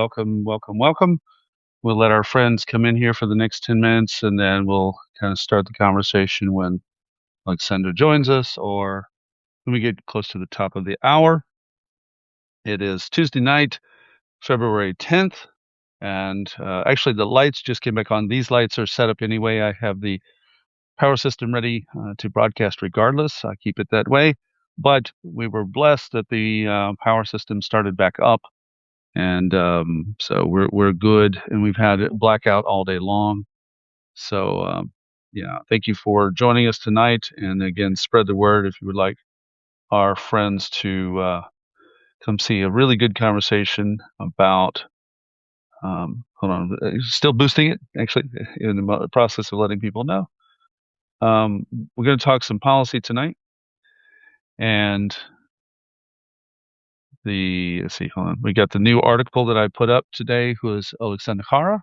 Welcome, welcome, welcome. We'll let our friends come in here for the next 10 minutes, and then we'll kind of start the conversation when Aleksandr joins us or when we get close to the top of the hour. It is Tuesday night, February 10th, and actually the lights just came back on. These lights are set up anyway. I have the power system ready to broadcast regardless. I keep it that way. But we were blessed that the power system started back up. And so we're good, and we've had it blackout all day long. So yeah, thank you for joining us tonight. And again, spread the word if you would like our friends to come see a really good conversation about. Hold on, still boosting it. Actually, in the process of letting people know. We're going to talk some policy tonight, and let's see, hold on. We got the new article that I put up today, who is Aleksandr Khara.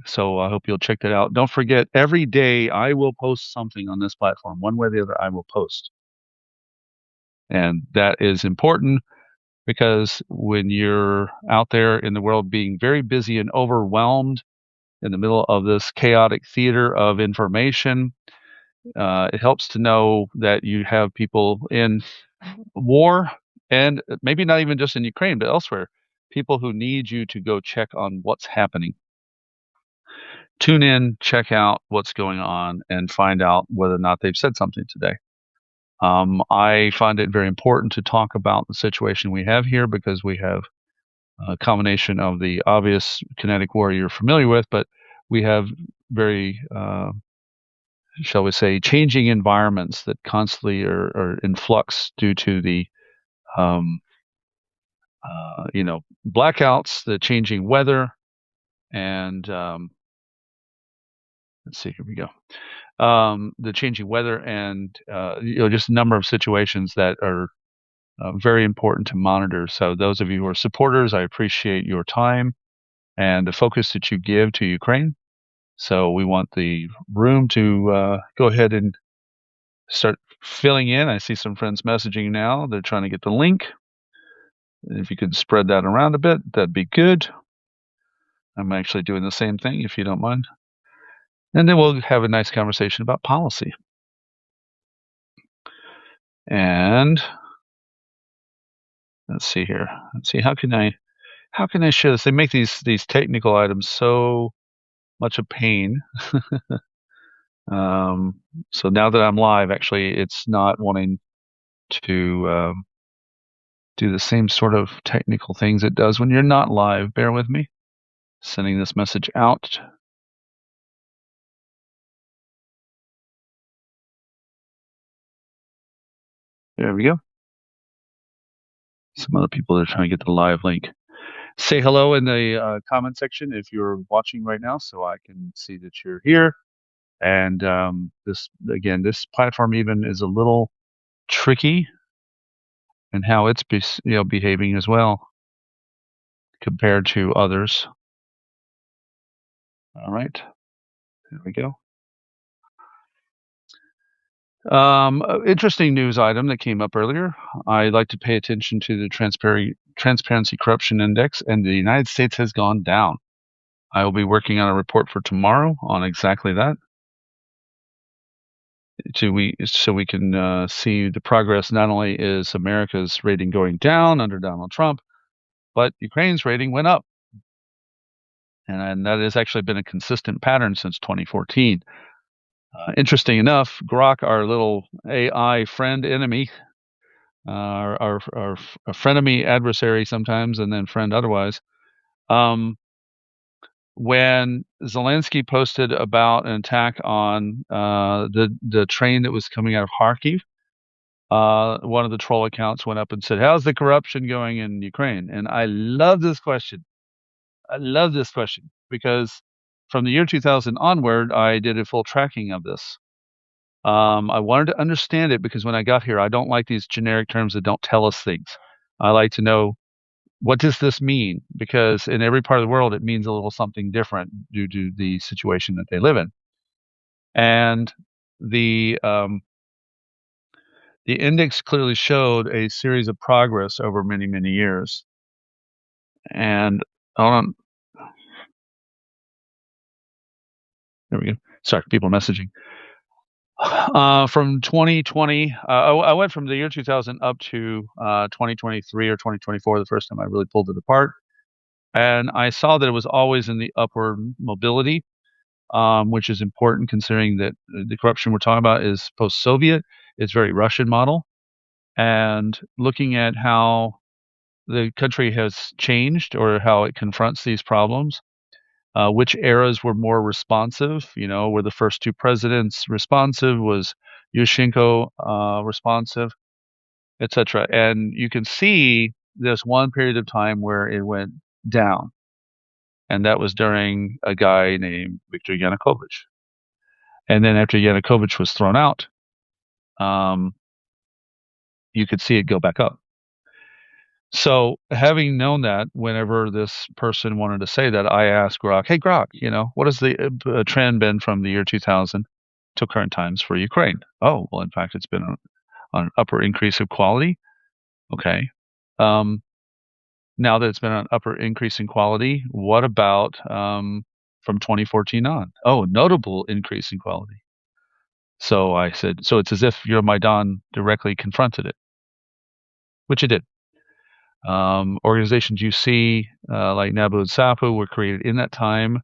So I hope you'll check that out. Don't forget, every day I will post something on this platform. One way or the other, I will post. And that is important because when you're out there in the world being very busy and overwhelmed in the middle of this chaotic theater of information, it helps to know that you have people in war, and maybe not even just in Ukraine, but elsewhere, people who need you to go check on what's happening. Tune in, check out what's going on, and find out whether or not they've said something today. I find it very important to talk about the situation we have here because we have a combination of the obvious kinetic war you're familiar with, but we have very, shall we say, changing environments that constantly are in flux due to the, blackouts, the changing weather, and let's see, here we go. The changing weather and just a number of situations that are very important to monitor. So those of you who are supporters, I appreciate your time and the focus that you give to Ukraine. So we want the room to go ahead and start filling in. I see some friends messaging now. They're trying to get the link. If you could spread that around a bit, that'd be good. I'm actually doing the same thing, if you don't mind. And then we'll have a nice conversation about policy. And let's see here. Let's see, how can I share this? They make these technical items so much a pain. So now that I'm live, actually, it's not wanting to do the same sort of technical things it does when you're not live. Bear with me. Sending this message out. There we go. Some other people are trying to get the live link. Say hello in the comment section if you're watching right now, so I can see that you're here. And this platform even is a little tricky in how it's behaving as well compared to others. All right, there we go. Interesting news item that came up earlier. I like to pay attention to the Transparency Corruption Index, and the United States has gone down. I will be working on a report for tomorrow on exactly that. So we can see the progress. Not only is America's rating going down under Donald Trump, but Ukraine's rating went up. And that has actually been a consistent pattern since 2014. Interesting enough, Grok, our little AI friend enemy, our frenemy adversary sometimes, and then friend otherwise. When Zelensky posted about an attack on the train that was coming out of Kharkiv, one of the troll accounts went up and said, "How's the corruption going in Ukraine?" And I love this question. I love this question because from the year 2000 onward, I did a full tracking of this. I wanted to understand it because when I got here, I don't like these generic terms that don't tell us things. I like to know, what does this mean? Because in every part of the world, it means a little something different due to the situation that they live in. And the index clearly showed a series of progress over many, many years. And hold on. There we go. Sorry, people messaging. From 2020, I went from the year 2000 up to 2023 or 2024, the first time I really pulled it apart. And I saw that it was always in the upward mobility, which is important considering that the corruption we're talking about is post-Soviet. It's very Russian model. And looking at how the country has changed or how it confronts these problems, which eras were more responsive? Were the first two presidents responsive? Was Yushchenko responsive, etc.? And you can see this one period of time where it went down, and that was during a guy named Viktor Yanukovych. And then after Yanukovych was thrown out, you could see it go back up. So having known that, whenever this person wanted to say that, I asked Grok, "Hey Grok, what has the trend been from the year 2000 to current times for Ukraine?" Oh, well, in fact, it's been on an upper increase of quality. Okay. Now that it's been an upper increase in quality, what about from 2014 on? Oh, notable increase in quality. So I said, so it's as if Euromaidan directly confronted it, which it did. Organizations you see like Nabu and Sapu were created in that time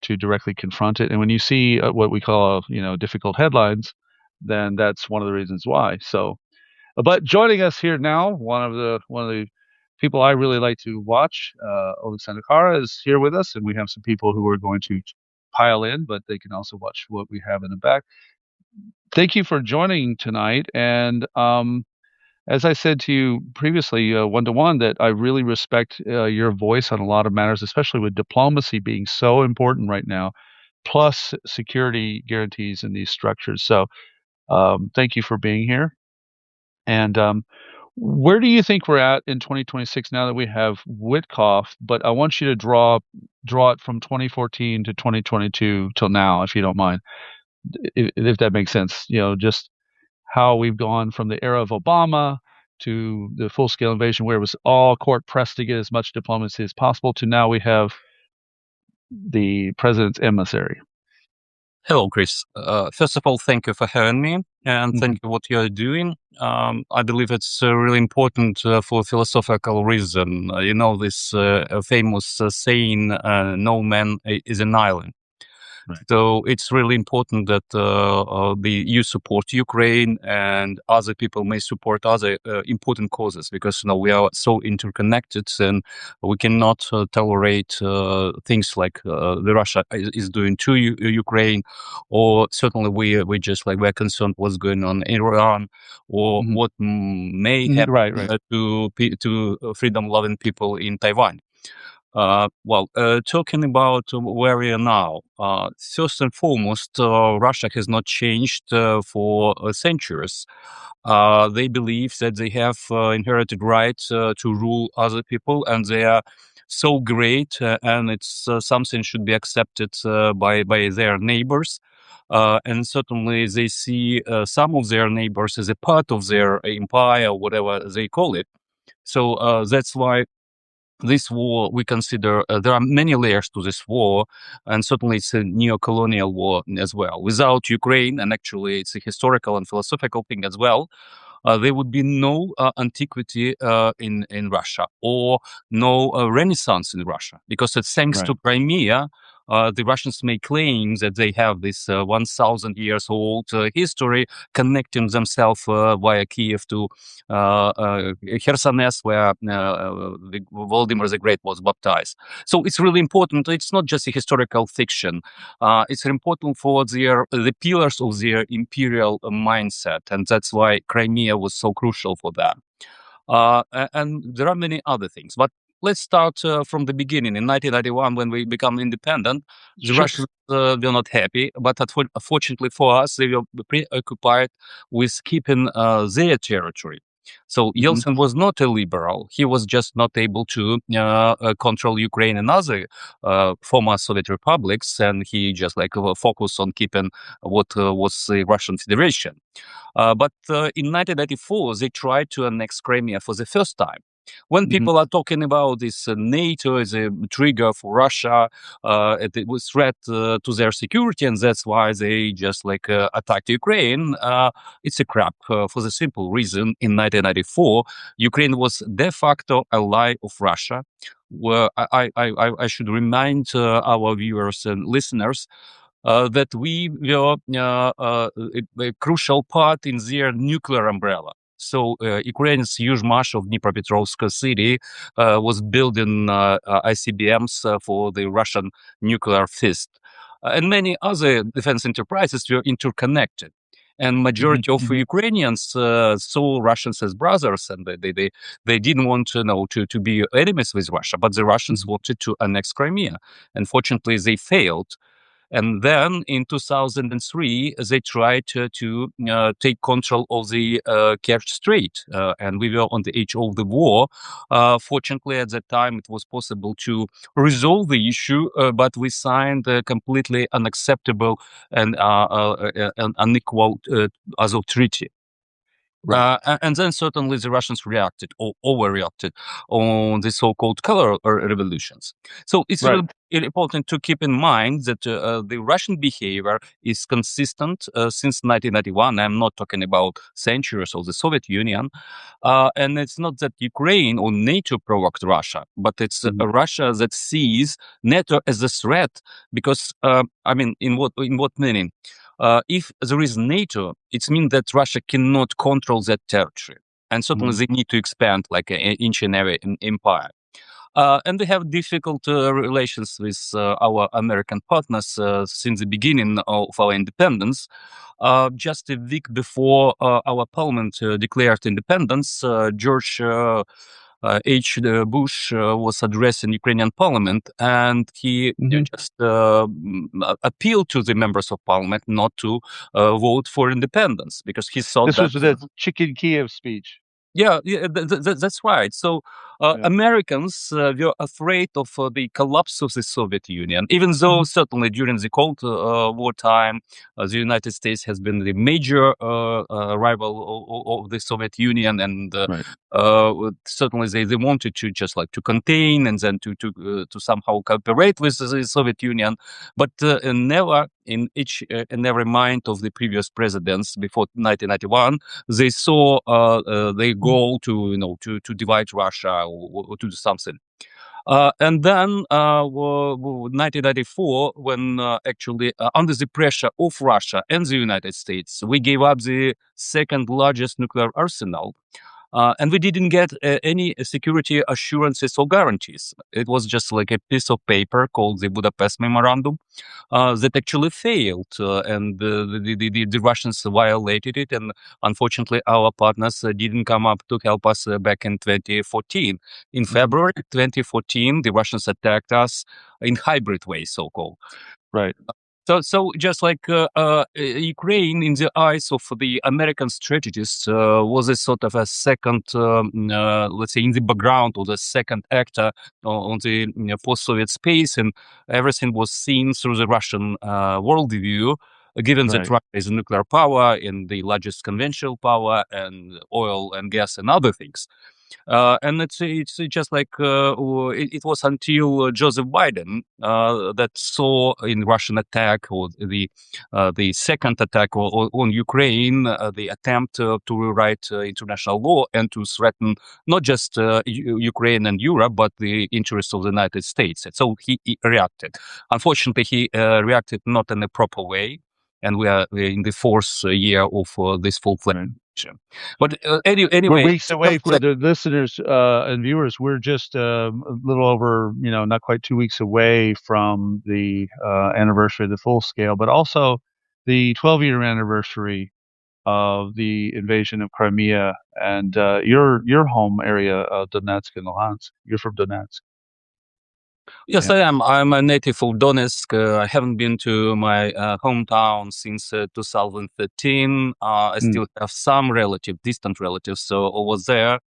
to directly confront it. And when you see what we call, difficult headlines, then that's one of the reasons why. So, but joining us here now, one of the people I really like to watch, Aleksandr Khara, is here with us, and we have some people who are going to pile in, but they can also watch what we have in the back. Thank you for joining tonight, and as I said to you previously, one-to-one, that I really respect your voice on a lot of matters, especially with diplomacy being so important right now, plus security guarantees in these structures. So thank you for being here. And where do you think we're at in 2026 now that we have Witkoff? But I want you to draw it from 2014 to 2022 till now, if you don't mind, if that makes sense. Just how we've gone from the era of Obama to the full-scale invasion where it was all court pressed to get as much diplomacy as possible to now we have the president's emissary. Hello, Chris. First of all, thank you for having me, and thank you for what you're doing. I believe it's really important for philosophical reason. This famous saying, no man is an island. Right. So it's really important that you support Ukraine and other people may support other important causes, because we are so interconnected, and we cannot tolerate things like the Russia is doing to Ukraine, or certainly we're concerned what's going on in Iran, or what may happen to freedom-loving people in Taiwan. Talking about where we are now, first and foremost, Russia has not changed for centuries. They believe that they have inherited right to rule other people, and they are so great, and it's something should be accepted by their neighbors. And certainly they see some of their neighbors as a part of their empire, whatever they call it. So that's why this war, we consider, there are many layers to this war, and certainly it's a neo-colonial war as well. Without Ukraine, and actually it's a historical and philosophical thing as well, there would be no antiquity in Russia, or no Renaissance in Russia, because thanks to Crimea, the Russians may claim that they have this 1,000 years old history connecting themselves via Kyiv to Khersones, where Volodymyr the Great was baptized. So it's really important. It's not just a historical fiction. It's important for the pillars of their imperial mindset, and that's why Crimea was so crucial for them. And there are many other things, but let's start from the beginning. In 1991, when we become independent, the Russians were not happy, but unfortunately for us, they were preoccupied with keeping their territory. So Yeltsin was not a liberal. He was just not able to control Ukraine and other former Soviet republics, and he just focused on keeping what was the Russian Federation. But in 1994, they tried to annex Crimea for the first time. When people are talking about this NATO as a trigger for Russia, it was threat to their security, and that's why they just attacked Ukraine. It's a crap for the simple reason: in 1994, Ukraine was de facto ally of Russia. Well, I should remind our viewers and listeners that we were a crucial part in their nuclear umbrella. So Ukraine's Yuzhmash of Dnipropetrovsk city was building ICBMs for the Russian nuclear fist. And many other defense enterprises were interconnected. And majority of Ukrainians saw Russians as brothers, and they didn't want to be enemies with Russia. But the Russians wanted to annex Crimea. Unfortunately, they failed. And then in 2003, they tried to take control of the Kerch Strait, and we were on the edge of the war. Fortunately, at that time, it was possible to resolve the issue, but we signed a completely unacceptable and unequal Azov Treaty. Right. And then certainly the Russians reacted or overreacted on the so-called color revolutions. So it's really important to keep in mind that the Russian behavior is consistent since 1991. I'm not talking about centuries of the Soviet Union. And it's not that Ukraine or NATO provoked Russia, but it's Russia that sees NATO as a threat because, in what meaning? If there is NATO, it means that Russia cannot control that territory. And certainly they need to expand like each and every empire. And we have difficult relations with our American partners since the beginning of our independence. Just a week before our parliament declared independence, George H. Bush was addressing Ukrainian parliament, and he just appealed to the members of parliament not to vote for independence because he thought this was the Chicken Kyiv speech. Yeah, that's right. So Americans were afraid of the collapse of the Soviet Union, even though certainly during the Cold War time, the United States has been the major rival of the Soviet Union, and certainly they wanted to just to contain and then to somehow cooperate with the Soviet Union, but never in each and every mind of the previous presidents before 1991, they saw their goal to divide Russia or to do something. And then 1994, when actually under the pressure of Russia and the United States, we gave up the second largest nuclear arsenal. And we didn't get any security assurances or guarantees. It was just like a piece of paper called the Budapest Memorandum that actually failed, and the Russians violated it. And unfortunately, our partners didn't come up to help us back in 2014. In February 2014, the Russians attacked us in hybrid way, so-called. Right. So just like Ukraine, in the eyes of the American strategists, was a sort of a second, let's say, in the background, or the second actor on the post-Soviet space, and everything was seen through the Russian worldview. Given that Russia is a nuclear power and the largest conventional power, and oil and gas and other things. And it's just like it was until Joseph Biden that saw in Russian attack, or the second attack on Ukraine, the attempt to rewrite international law and to threaten not just Ukraine and Europe, but the interests of the United States. And so he reacted. Unfortunately, he reacted not in a proper way. And we are in the fourth year of this full-fledged. But anyway, we're weeks away for the listeners and viewers. We're just a little over, not quite 2 weeks away from the anniversary of the full scale, but also the 12-year anniversary of the invasion of Crimea and your home area, Donetsk and Luhansk. You're from Donetsk. Yes, I am. I'm a native of Donetsk. I haven't been to my hometown since 2013. I still have some distant relatives over there.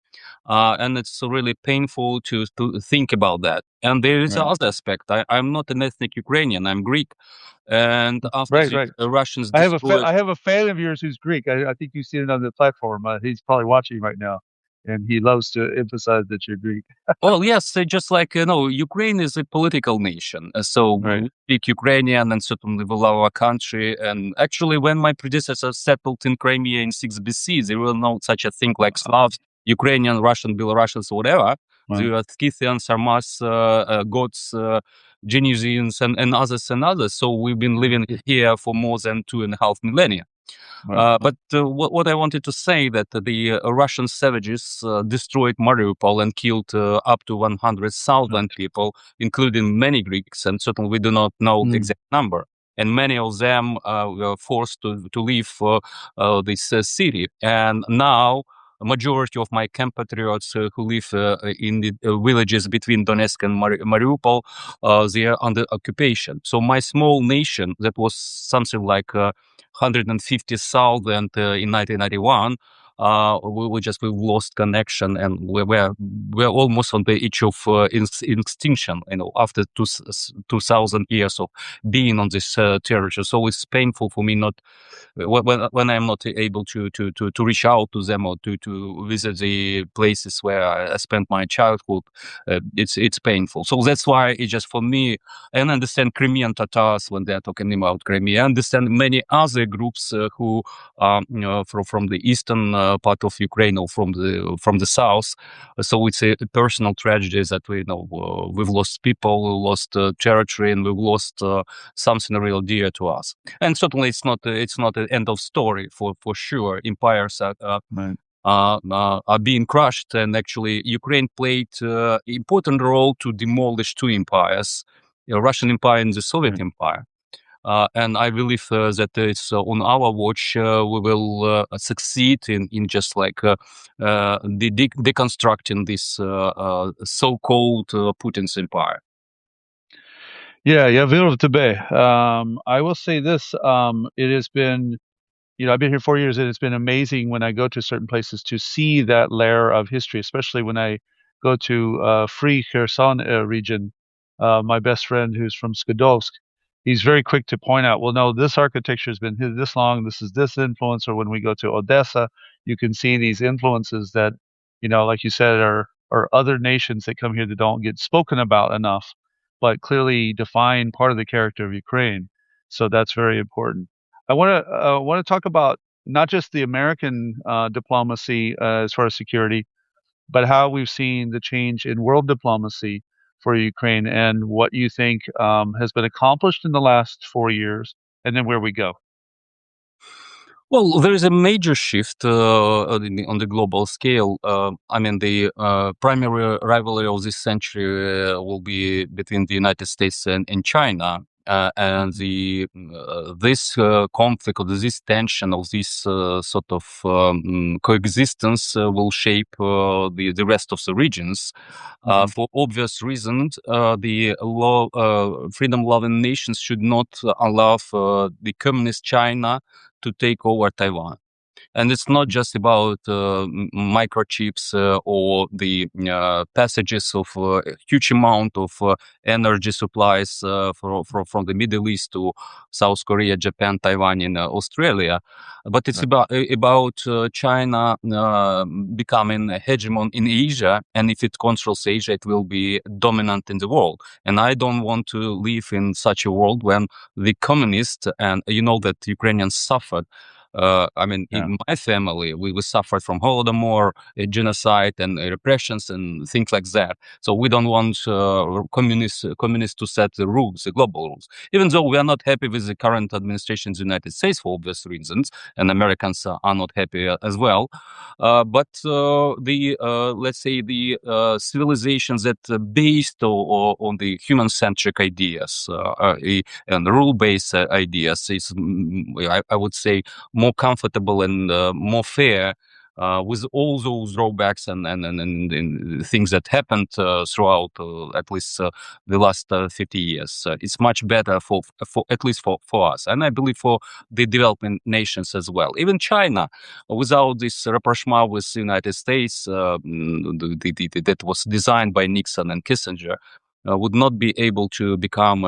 And it's really painful to think about that. And there is another aspect. I'm not an ethnic Ukrainian. I'm Greek. And after the Russians destroyed... I have a fan of yours who's Greek. I think you've seen it on the platform. He's probably watching right now. and he loves to emphasize that you're Greek. Well, yes, just like, Ukraine is a political nation. So Right. we speak Ukrainian and certainly we love our country. And actually, when my predecessors settled in Crimea in 6 BC, there was no such a thing like Slavs, Ukrainian, Russian, Belarusians, whatever. There Right. were Scythians, Sarmas, Goths, Genusians, and others and others. So we've been living here for more than 2.5 millennia. Right. But what I wanted to say that the Russian savages destroyed Mariupol and killed up to 100,000 people, including many Greeks, and certainly we do not know the exact number. And many of them were forced to leave this city. And now, a majority of my compatriots who live in the villages between Donetsk and Mariupol, they are under occupation. So my small nation, that was something like 150,000 in 1991. We've lost connection, and we're almost on the edge of extinction. After 2,000 years of being on this territory, so it's painful for me not when I'm not able to reach out to them or to visit the places where I spent my childhood. It's painful. So that's why it's just for me. I understand Crimean Tatars when they're talking about Crimea. I understand many other groups who are from the eastern part of Ukraine or from the south. So it's a personal tragedy that we've lost people, we lost territory, and we've lost something real dear to us. And certainly it's not an end of story for sure. Empires are being crushed, and actually Ukraine played important role to demolish two empires, Russian Empire and the Soviet Empire. And I believe that it's on our watch we will succeed in just like deconstructing this so-called Putin's empire. Yeah, I will say this. It has been, I've been here 4 years, and it's been amazing when I go to certain places to see that layer of history, especially when I go to Free Kherson region. My best friend who's from Skadovsk, he's very quick to point out, well, no, this architecture has been here this long. This is this influence. Or when we go to Odessa, you can see these influences that, like you said, are other nations that come here that don't get spoken about enough, but clearly define part of the character of Ukraine. So that's very important. I want to talk about not just the American diplomacy as far as security, but how we've seen the change in world diplomacy for Ukraine and what you think has been accomplished in the last 4 years, and then where we go. Well, there is a major shift on the global scale. The primary rivalry of this century will be between the United States and China. And this conflict or this tension of this sort of coexistence will shape the rest of the regions. For obvious reasons, the freedom-loving nations should not allow the communist China to take over Taiwan. And it's not just about microchips or the passages of a huge amount of energy supplies from the Middle East to South Korea, Japan, Taiwan, and Australia. But it's about China becoming a hegemon in Asia. And if it controls Asia, it will be dominant in the world. And I don't want to live in such a world when the communists, and you know that Ukrainians suffered. In my family, we suffered from Holodomor, genocide, and repressions, and things like that. So we don't want communists to set the rules, the global rules. Even though we are not happy with the current administration in the United States for obvious reasons, and Americans are not happy as well. But let's say the civilizations that based on the human-centric ideas and rule-based ideas is, I would say, more comfortable and more fair with all those drawbacks and things that happened throughout at least the last 50 years. It's much better for at least for us, and I believe for the developing nations as well. Even China, without this rapprochement with the United States that was designed by Nixon and Kissinger, would not be able to become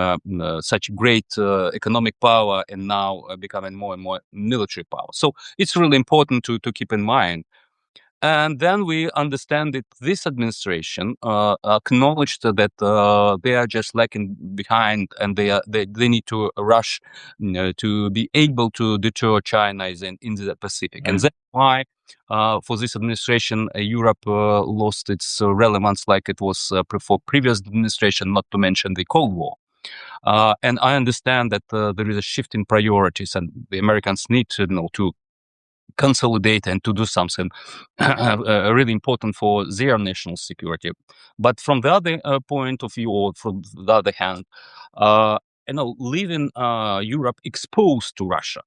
such great economic power and now becoming more and more military power. So it's really important to keep in mind. And then we understand that this administration acknowledged that they are just lagging behind, and they need to rush to be able to deter China in the Pacific. And that's why for this administration, Europe lost its relevance like it was for previous administration, not to mention the Cold War. And I understand that there is a shift in priorities, and the Americans need to to consolidate and to do something really important for their national security. But from the other point of view, or from the other hand, leaving Europe exposed to Russia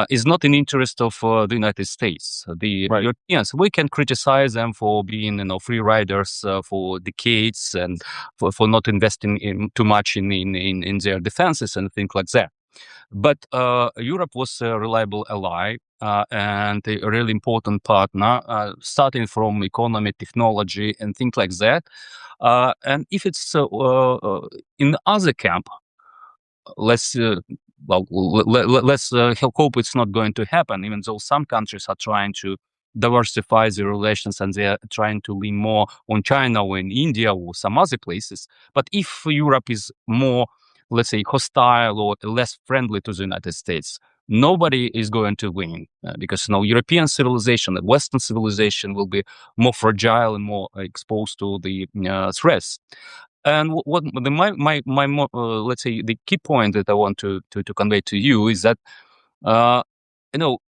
is not in interest of the United States. The Europeans, we can criticize them for being, free riders for decades and for not investing too much in their defenses and things like that. But Europe was a reliable ally and a really important partner, starting from economy, technology, and things like that. And if it's in the other camp, let's let's hope it's not going to happen, even though some countries are trying to diversify the relations and they are trying to lean more on China or in India or some other places. But if Europe is more, let's say, hostile or less friendly to the United States, nobody is going to win because European civilization, Western civilization, will be more fragile and more exposed to the threats. And what my more, let's say, the key point that I want to convey to you is that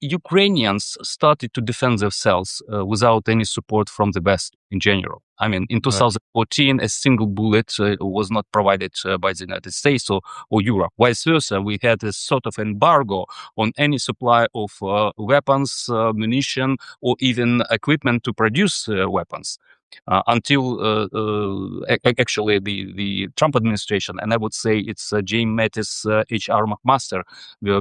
Ukrainians started to defend themselves without any support from the West in general. I mean, in 2014, a single bullet was not provided by the United States or Europe. Vice versa, we had a sort of embargo on any supply of weapons, munition, or even equipment to produce weapons. Until actually the Trump administration, and I would say it's James Mattis, HR McMaster,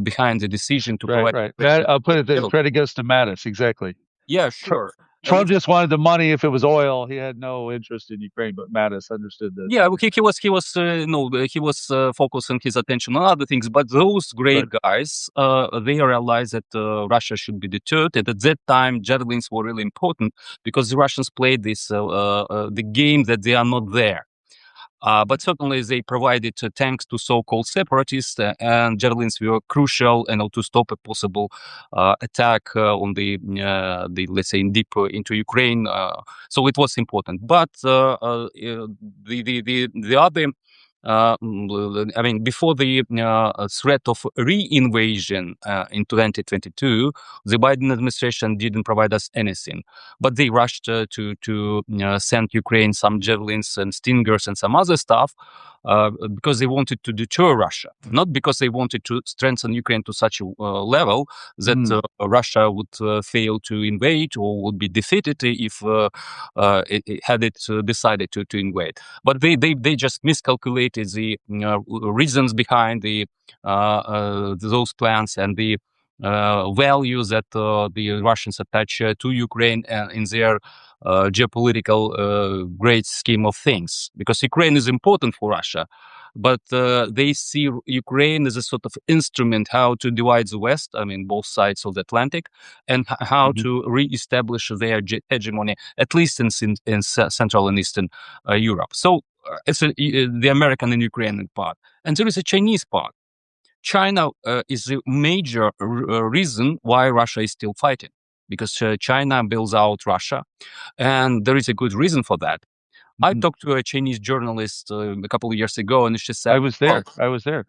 behind the decision to provide. Right. I'll put it this: credit goes to Mattis. Exactly. Yeah, sure. Trump just wanted the money. If it was oil, he had no interest in Ukraine. But Mattis understood this. Yeah, he was focusing his attention on other things. But those great guys, they realized that Russia should be deterred. And at that time, javelins were really important because the Russians played this the game that they are not there. But certainly they provided tanks to so-called separatists, and javelins were crucial, to stop a possible attack on the let's say deep into Ukraine. So it was important. But the other. I mean, before the threat of re-invasion in 2022, the Biden administration didn't provide us anything, but they rushed to send Ukraine some javelins and stingers and some other stuff because they wanted to deter Russia, not because they wanted to strengthen Ukraine to such a level that Russia would fail to invade or would be defeated if it decided to invade. But they just miscalculated the reasons behind those plans and the values that the Russians attach to Ukraine in their geopolitical great scheme of things. Because Ukraine is important for Russia, but they see Ukraine as a sort of instrument how to divide the West, I mean, both sides of the Atlantic, and how to re-establish their hegemony, at least in Central and Eastern Europe. So it's the American and Ukrainian part. And there is a Chinese part. China is the major reason why Russia is still fighting, because China bails out Russia, and there is a good reason for that. I talked to a Chinese journalist a couple of years ago, and she said, "I was there. I was there."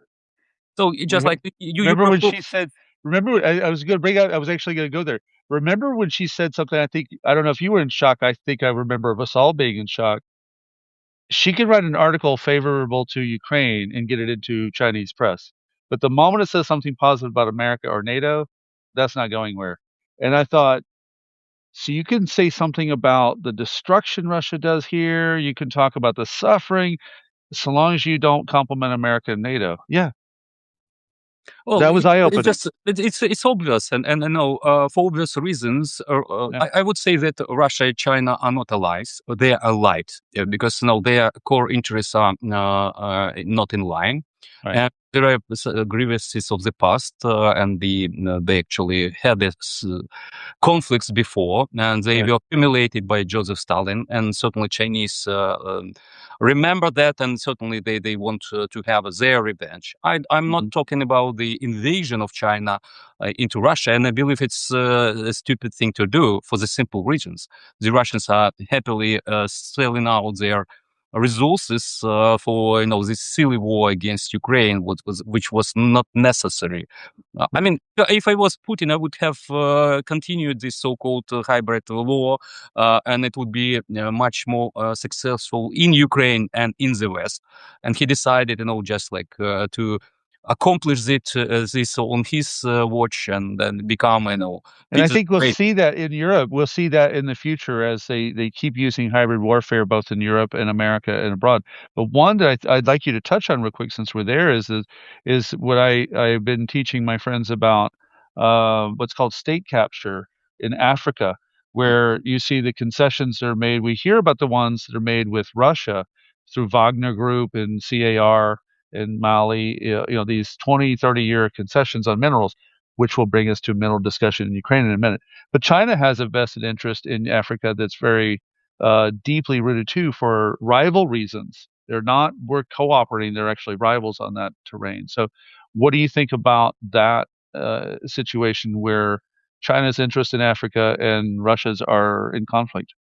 So just like you remember when she said, "Remember, I was going to bring out. I was actually going to go there. Remember when she said something? I don't know if you were in shock. I think I remember of us all being in shock. She could write an article favorable to Ukraine and get it into Chinese press. But the moment it says something positive about America or NATO, that's not going where." And I thought, so you can say something about the destruction Russia does here. You can talk about the suffering, so long as you don't compliment America and NATO. Yeah. Well, that was eye-opening. It's obvious, and for obvious reasons. I would say that Russia and China are not allies; they are allied because their core interests are not in line. Right. And there are grievances of the past, and they actually had this conflicts before, and they Right. were accumulated by Joseph Stalin, and certainly Chinese remember that, and certainly they want to have their revenge. I'm not Mhm. talking about the invasion of China into Russia, and I believe it's a stupid thing to do for the simple reasons. The Russians are happily selling out their resources for this silly war against Ukraine, which was not necessary. I mean, if I was Putin, I would have continued this so-called hybrid war, and it would be much more successful in Ukraine and in the West. And he decided, just like to accomplish this on his watch and then become, And I Peter's think we'll great. see that in Europe. We'll see that in the future as they keep using hybrid warfare both in Europe and America and abroad. But one that I'd like you to touch on real quick since we're there is what I've been teaching my friends about what's called state capture in Africa, where you see the concessions that are made. We hear about the ones that are made with Russia through Wagner Group and CAR in Mali, these 20, 30-year concessions on minerals, which will bring us to a mineral discussion in Ukraine in a minute. But China has a vested interest in Africa that's very deeply rooted too for rival reasons. We're cooperating, they're actually rivals on that terrain. So, what do you think about that situation where China's interest in Africa and Russia's are in conflict?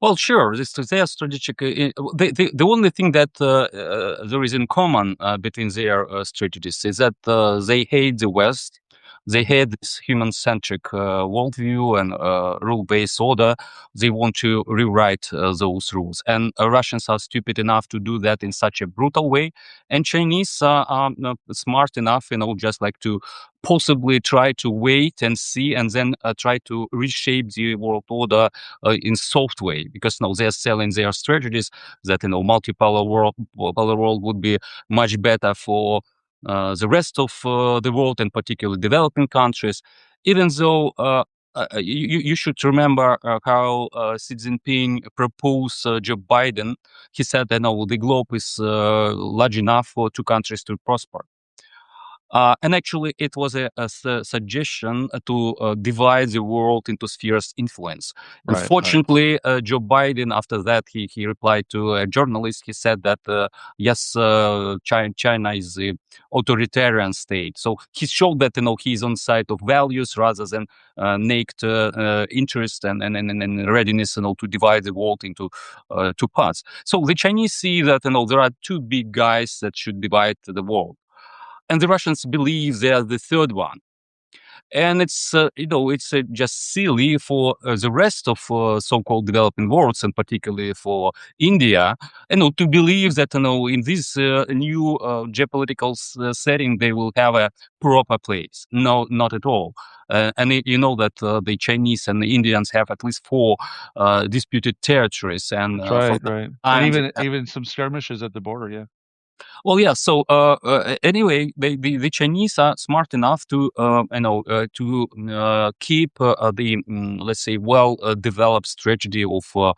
Well, sure. Their strategic. The only thing that there is in common between their strategies is that they hate the West. They hate this human-centric worldview and rule-based order. They want to rewrite those rules, and Russians are stupid enough to do that in such a brutal way. And Chinese are smart enough, just like to possibly try to wait and see, and then try to reshape the world order in soft way, because they're selling their strategies that multipolar world would be much better for the rest of the world, and particularly developing countries. Even though you should remember how Xi Jinping proposed Joe Biden. He said that the globe is large enough for two countries to prosper. And actually, it was a suggestion to divide the world into spheres of influence. Right, right. Unfortunately, Joe Biden, after that, he replied to a journalist. He said that, yes, China is the authoritarian state. So he showed that, he's on side of values rather than naked interest and readiness, to divide the world into two parts. So the Chinese see that, there are two big guys that should divide the world, and the Russians believe they are the third one. And it's just silly for the rest of so-called developing worlds, and particularly for India, to believe that, in this new geopolitical setting, they will have a proper place. No, not at all. And you know that the Chinese and the Indians have at least four disputed territories, and That's from right, right. And time even some skirmishes at the border, yeah. well, yeah. So anyway, the Chinese are smart enough to to keep the let's say well developed strategy of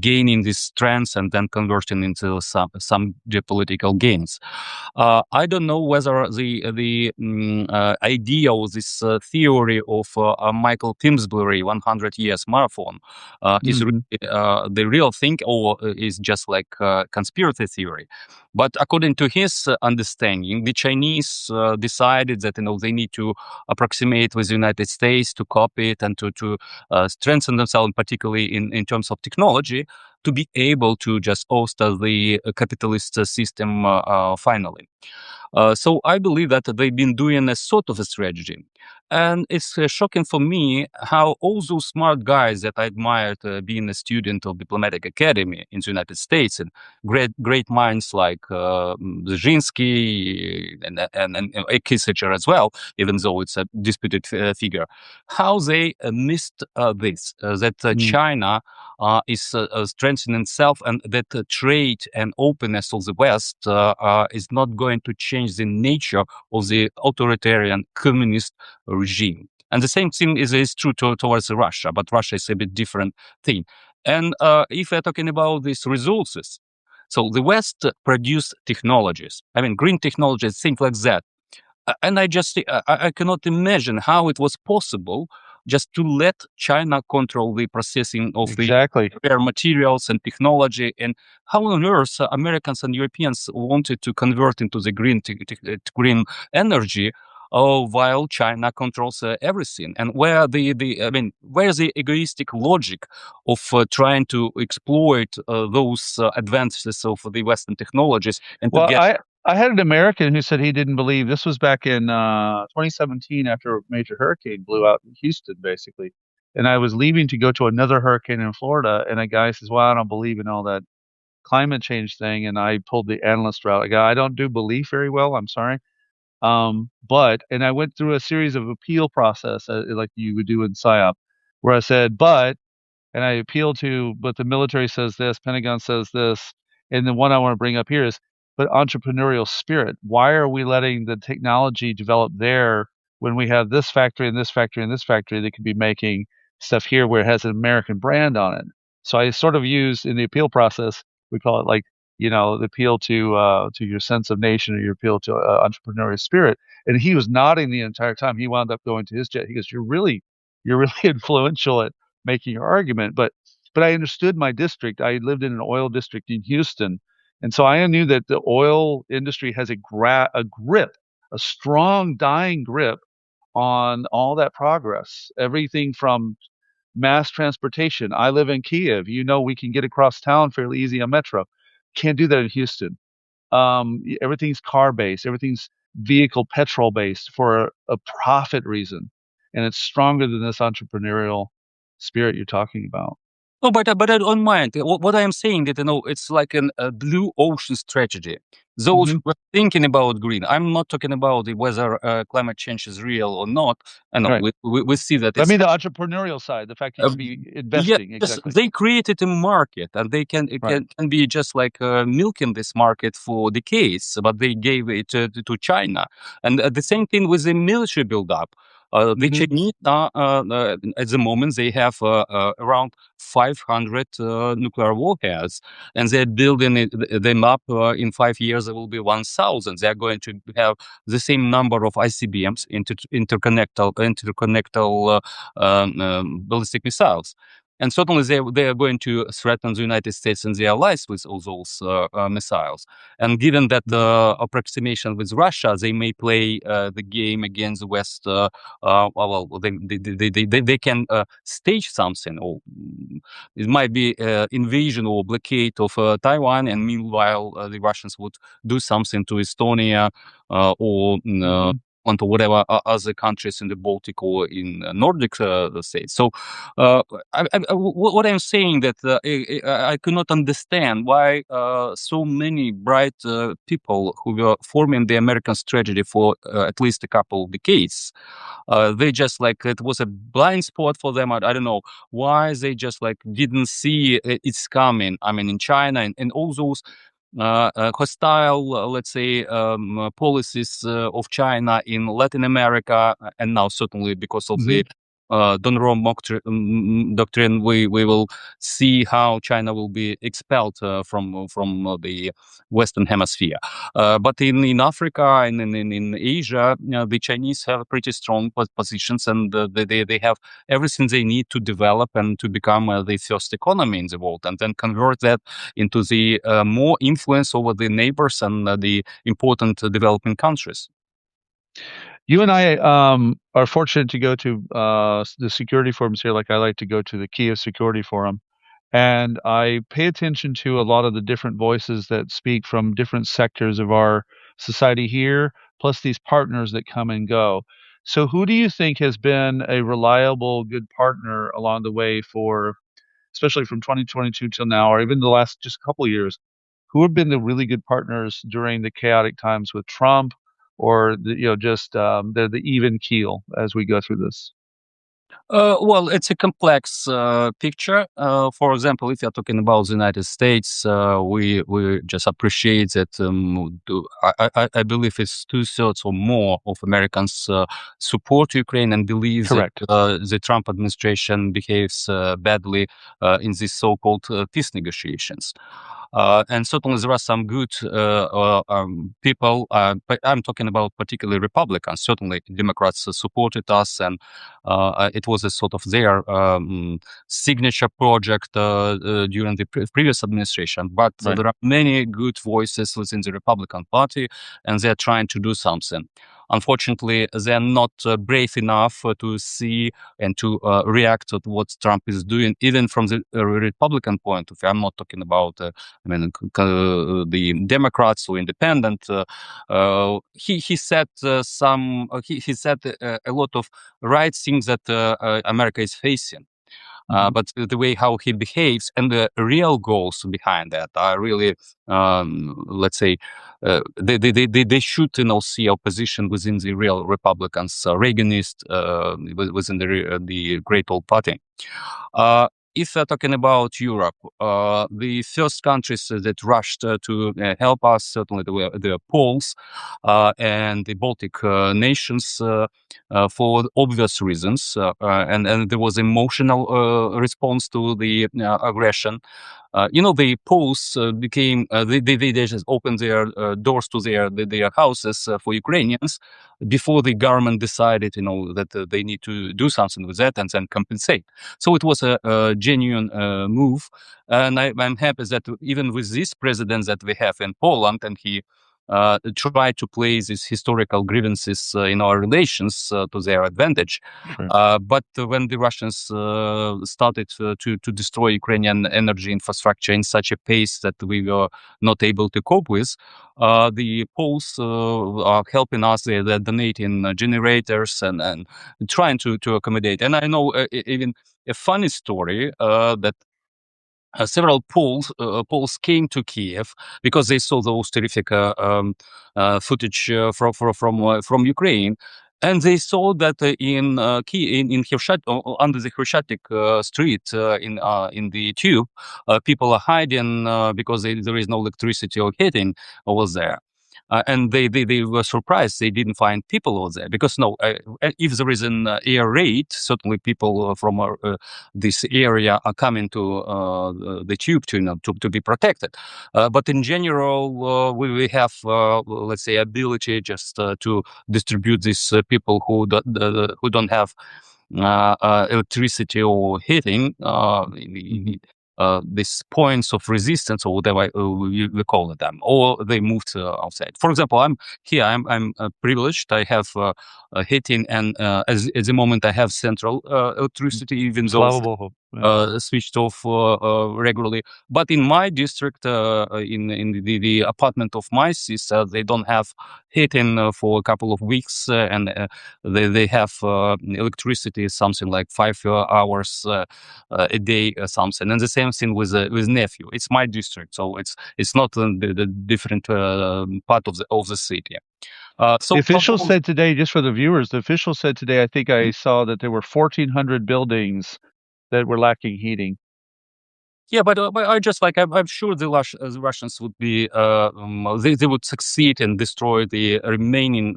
gaining these strengths and then converting into some geopolitical gains. I don't know whether the idea or this theory of Michael Pimsbury 100 years marathon is Hmm. the real thing, or is just like conspiracy theory. But according to his understanding, the Chinese decided that they need to approximate with the United States, to copy it, and to strengthen themselves, particularly in terms of technology, to be able to just oust the capitalist system finally. So I believe that they've been doing a sort of a strategy. And it's shocking for me how all those smart guys that I admired being a student of diplomatic academy in the United States, and great minds like Brzezinski and Kissinger as well, even though it's a disputed figure, how they missed this, that Mm. China is strengthening itself, and that trade and openness of the West is not going to change the nature of the authoritarian communist regime. And the same thing is true towards Russia, but Russia is a bit different thing. And if we're talking about these resources, So the West produced technologies. I mean, green technologies, things like that. And I cannot imagine how it was possible just to let China control the processing of the Exactly. rare materials and technology, and how on earth Americans and Europeans wanted to convert into the green energy, while China controls everything. And where's the egoistic logic of trying to exploit those advances of the Western technologies and to Well, get. I had an American who said he didn't believe this was back in 2017 after a major hurricane blew out in Houston, basically. And I was leaving to go to another hurricane in Florida, and a guy says, "Well, I don't believe in all that climate change thing." And I pulled the analyst route. I go, "I don't do belief very well. I'm sorry." And I went through a series of appeal process, like you would do in PSYOP, where I said, and I appeal to, but the military says this, Pentagon says this, and the one I want to bring up here is, but entrepreneurial spirit. Why are we letting the technology develop there when we have this factory and this factory and this factory that could be making stuff here where it has an American brand on it? So I sort of use in the appeal process, we call it like, the appeal to your sense of nation or your appeal to entrepreneurial spirit. And he was nodding the entire time. He wound up going to his jet. He goes, you're really influential at making your argument, but I understood my district. I lived in an oil district in Houston, and so I knew that the oil industry has a grip, a strong, dying grip on all that progress. Everything from mass transportation. I live in Kyiv. We can get across town fairly easy on metro. Can't do that in Houston. Everything's car based. Everything's vehicle petrol based for a profit reason, and it's stronger than this entrepreneurial spirit you're talking about. No, but I don't mind. What I am saying that it's like a blue ocean strategy. Those Hmm. who are thinking about green. I'm not talking about whether climate change is real or not. I know Right. we see that I it's. mean the entrepreneurial side, the fact you should be Yeah, investing. yes, Exactly. they created a market, and they can it Right. can be just like milking this market for decades, but they gave it to China, and the same thing with the military buildup. The Hmm. Chinese at the moment they have around 500 nuclear warheads, and they're building them up. In 5 years, there will be 1,000. They're going to have the same number of ICBMs, interconnectal ballistic missiles. And certainly they are going to threaten the United States and the allies with all those missiles. And given that approximation with Russia, they may play the game against the West. Well, they can stage something, or it might be invasion or blockade of Taiwan, and meanwhile the Russians would do something to Estonia or Hmm. onto whatever other countries in the Baltic or in Nordic states. So what I'm saying that I could not understand why so many bright people who were forming the American strategy for at least a couple of decades, they just like it was a blind spot for them. I don't know why they just like didn't see it's coming. I mean, in China and all those hostile, let's say, policies of China in Latin America, and now certainly because of Hmm. the Don Rom doctrine, we will see how China will be expelled from the Western Hemisphere. But in Africa and in Asia, the Chinese have pretty strong positions, and they have everything they need to develop and to become the first economy in the world, and then convert that into the more influence over the neighbors and the important developing countries. You and I are fortunate to go to the security forums here. Like I like to go to the Kyiv Security Forum, and I pay attention to a lot of the different voices that speak from different sectors of our society here, plus these partners that come and go. So, who do you think has been a reliable, good partner along the way for, especially from 2022 till now, or even the last just couple of years? Who have been the really good partners during the chaotic times with Trump, or just the even keel as we go through this? Well, it's a complex picture. For example, if you're talking about the United States, we just appreciate that. I believe it's 2/3 or more of Americans support Ukraine and believe that Correct. the Trump administration behaves badly in these so-called peace negotiations. And certainly there are some good people, but I'm talking about particularly Republicans. Certainly Democrats supported us, and it was a sort of their signature project during the previous administration. But Right. there are many good voices within the Republican Party, and they're trying to do something. Unfortunately, they're not brave enough to see and to react to what Trump is doing, even from the Republican point of view. I'm not talking about, the Democrats or independent. He said he said a lot of right things that America is facing. But the way how he behaves and the real goals behind that are really, let's say, they should see opposition within the real Republicans, Reaganist, within the Great Old Party. If we're talking about Europe, the first countries that rushed to help us certainly were the Poles and the Baltic nations for obvious reasons, and there was emotional response to the aggression. The Poles became they just opened their doors to their houses for Ukrainians before the government decided, that they need to do something with that and then compensate. So it was a genuine move, and I'm happy that even with this president that we have in Poland, and he tried to play these historical grievances in our relations to their advantage. Sure. But when the Russians started to destroy Ukrainian energy infrastructure in such a pace that we were not able to cope with, the Poles are helping us. They're donating generators and trying to accommodate. And I know even a funny story that several Poles came to Kyiv because they saw those terrific footage from Ukraine, and they saw that in Kyiv, in under the Hrushchak street in the tube, people are hiding because there is no electricity or heating over there. And they were surprised they didn't find people over there because if there is an air raid, certainly people from this area are coming to the tube to be protected. But in general, we have let's say ability just to distribute these people who don't have electricity or heating. These points of resistance or whatever we call them, or they moved outside. For example, I'm here. I'm privileged. I have heating, and at the moment I have central electricity, even It's though lovable. Yeah. switched off regularly. But in my district, in the apartment of my sister, they don't have heating for a couple of weeks, and they have electricity something like 5 hours a day or something. And the same thing with nephew. It's my district, so it's not the different part of the city. The officials said today, just for the viewers, the officials said today, I think I saw that there were 1,400 buildings that were lacking heating. Yeah, but I just I'm sure the Russians would be they would succeed and destroy the remaining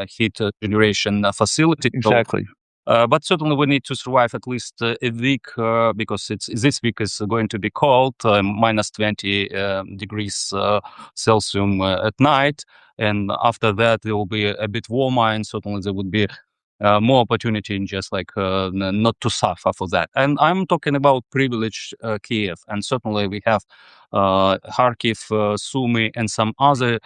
heat generation facility. Exactly. But certainly we need to survive at least a week because this week is going to be cold, minus 20 degrees Celsius at night, and after that it will be a bit warmer, and certainly there would be more opportunity in just not to suffer for that. And I'm talking about privileged Kiev, and certainly we have Kharkiv, Sumy, and some other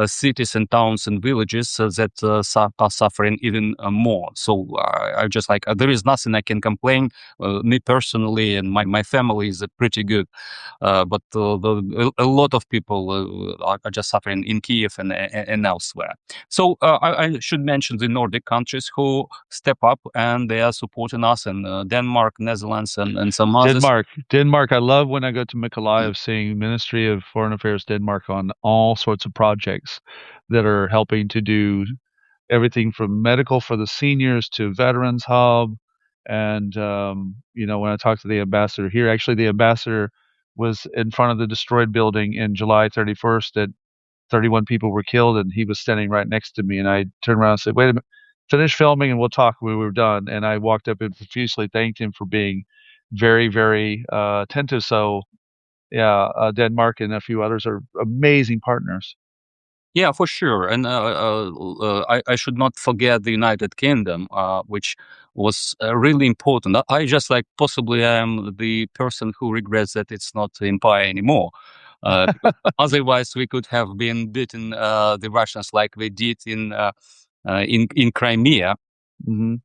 cities and towns and villages that are suffering even more. So I just there is nothing I can complain. Me personally and my family is pretty good, but a lot of people are just suffering in Kiev and elsewhere. So I should mention the Nordic countries who step up and they are supporting us, and Denmark, Netherlands, and some others. Denmark. I love when I go to Mykolaiv, seeing Ministry of Foreign Affairs Denmark on all sorts of projects that are helping to do everything from medical for the seniors to veterans hub. And when I talked to the ambassador here, actually the ambassador was in front of the destroyed building in July 31st that 31 people were killed, and he was standing right next to me. And I turned around and said, "Wait a minute, finish filming and we'll talk when we were done." And I walked up and profusely thanked him for being very, very attentive. So Denmark and a few others are amazing partners. Yeah, for sure. And I should not forget the United Kingdom, which was really important. I just like possibly I am the person who regrets that it's not empire anymore. Because otherwise we could have been beaten the Russians like we did in Crimea. Hmm.